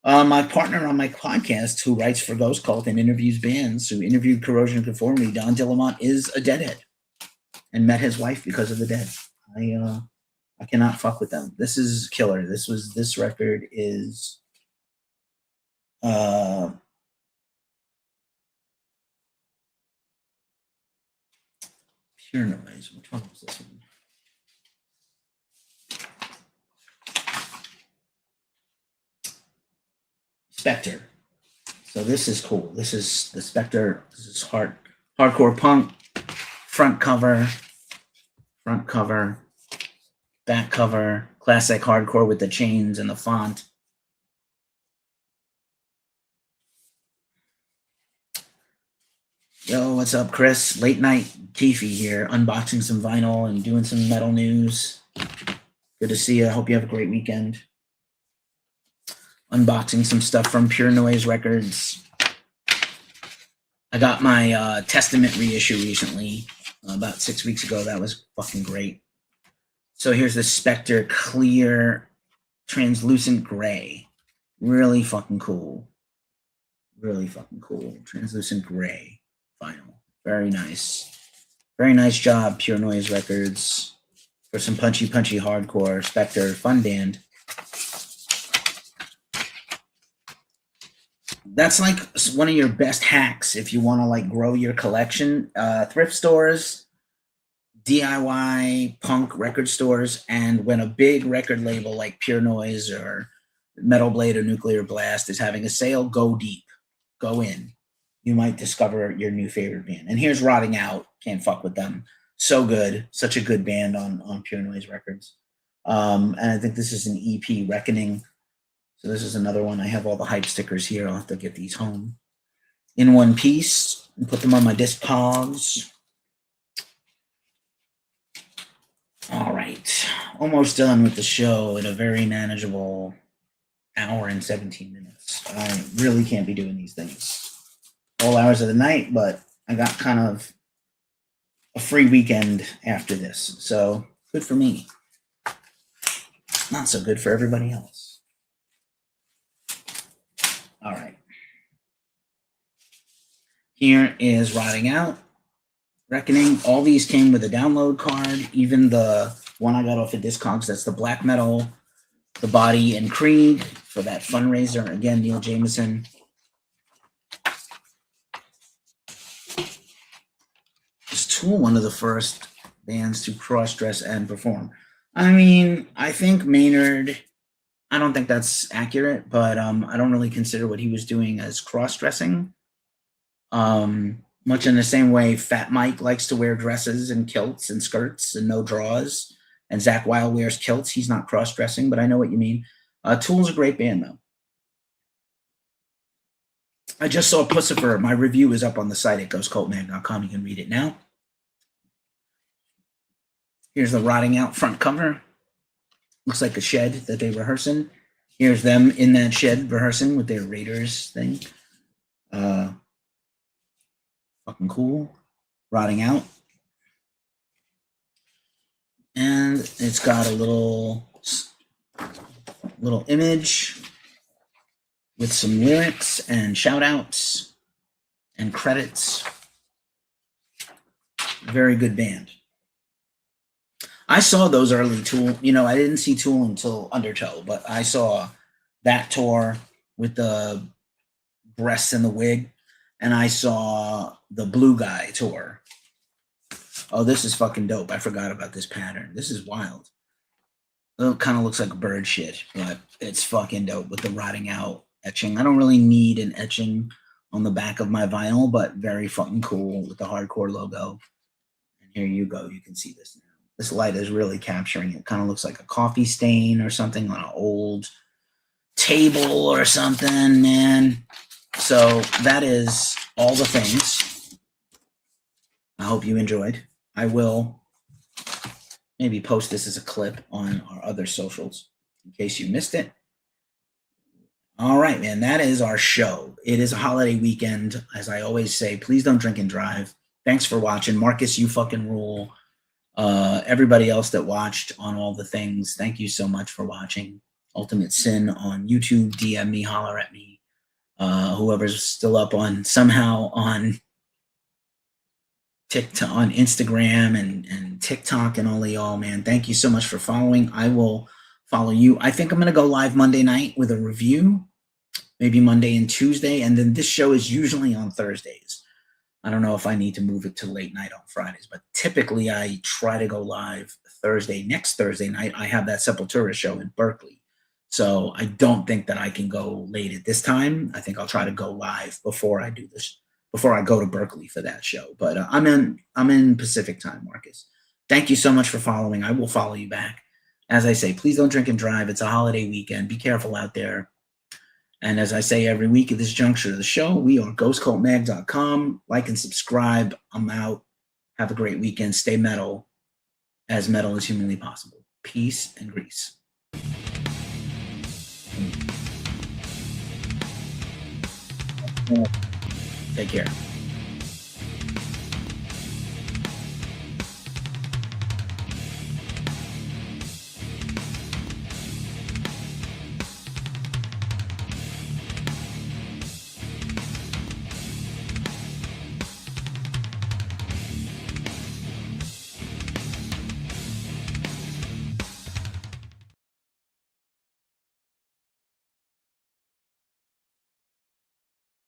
My partner on my podcast, who writes for Ghost Cult and interviews bands, who interviewed Corrosion of Conformity, Don Dillamont, is a Deadhead and met his wife because of the Dead. I cannot fuck with them. This is killer. This record is Pure Noise. Which one was this one? Spectre. So this is cool. This is the Spectre. This is hardcore punk. Front cover, back cover, classic hardcore with the chains and the font. Yo, what's up, Chris? Late night Keefy here, unboxing some vinyl and doing some metal news. Good to see you. I hope you have a great weekend. Unboxing some stuff from Pure Noise Records. I got my Testament reissue recently, about 6 weeks ago. That was fucking great. So here's the Spectre clear translucent gray. Really fucking cool. Really fucking cool. Translucent gray vinyl. Very nice. Very nice job, Pure Noise Records. For some punchy hardcore. Spectre, fun band. That's like one of your best hacks if you want to like grow your collection. Thrift stores, DIY punk record stores, and when a big record label like Pure Noise or Metal Blade or Nuclear Blast is having a sale, go deep. Go in. You might discover your new favorite band. And here's Rotting Out. Can't fuck with them. So good. Such a good band on Pure Noise Records. And I think this is an EP, Reckoning. So this is another one. I have all the hype stickers here. I'll have to get these home in one piece and put them on my Discogs. All right. Almost done with the show in a very manageable hour and 17 minutes. I really can't be doing these things all hours of the night, but I got kind of a free weekend after this. So good for me. Not so good for everybody else. All right. Here is Rotting Out, Reckoning. All these came with a download card. Even the one I got off of Discogs, that's the Black Metal, The Body, and Creed for that fundraiser. Again, Neil Jameson. Is Tool one of the first bands to cross-dress and perform? I mean, I think Maynard... I don't think that's accurate, but I don't really consider what he was doing as cross-dressing. Much in the same way Fat Mike likes to wear dresses and kilts and skirts and no draws, and Zakk Wylde wears kilts. He's not cross-dressing, but I know what you mean. Tool's a great band, though. I just saw Pussifer. My review is up on the site at ghostcultmag.com. You can read it now. Here's the Rotting Out front cover. Looks like a shed that they rehearse in. Here's them in that shed rehearsing with their Raiders thing. Fucking cool. Rotting Out. And it's got a little image with some lyrics and shout outs and credits. Very good band. I saw those early Tool. You know, I didn't see Tool until Undertow, but I saw that tour with the breasts and the wig, and I saw the Blue Guy tour. Oh, this is fucking dope. I forgot about this pattern. This is wild. It kind of looks like bird shit, but it's fucking dope with the Rotting Out etching. I don't really need an etching on the back of my vinyl, but very fucking cool with the hardcore logo. And here you go. You can see this now. This light is really capturing it. Kind of looks like a coffee stain or something on an old table or something, man. So that is all the things. I hope you enjoyed. I will maybe post this as a clip on our other socials in case you missed it. All right, man, that is our show. It is a holiday weekend. As I always say, please don't drink and drive. Thanks for watching. Marcus, you fucking rule. Everybody else that watched on all the things, thank you so much for watching. Ultimate Sin on YouTube. DM me, holler at me. Whoever's still up on somehow on TikTok, on Instagram and TikTok and all of y'all, man. Thank you so much for following. I will follow you. I think I'm going to go live Monday night with a review, maybe Monday and Tuesday. And then this show is usually on Thursdays. I don't know if I need to move it to late night on Fridays, but typically I try to go live Thursday. Next Thursday night, I have that Sepultura show in Berkeley. So I don't think that I can go late at this time. I think I'll try to go live before I do this, before I go to Berkeley for that show. But I'm in Pacific time, Marcus. Thank you so much for following. I will follow you back. As I say, please don't drink and drive. It's a holiday weekend. Be careful out there. And as I say every week at this juncture of the show, we are ghostcultmag.com. Like and subscribe. I'm out. Have a great weekend. Stay metal, as metal as humanly possible. Peace and grease. Take care.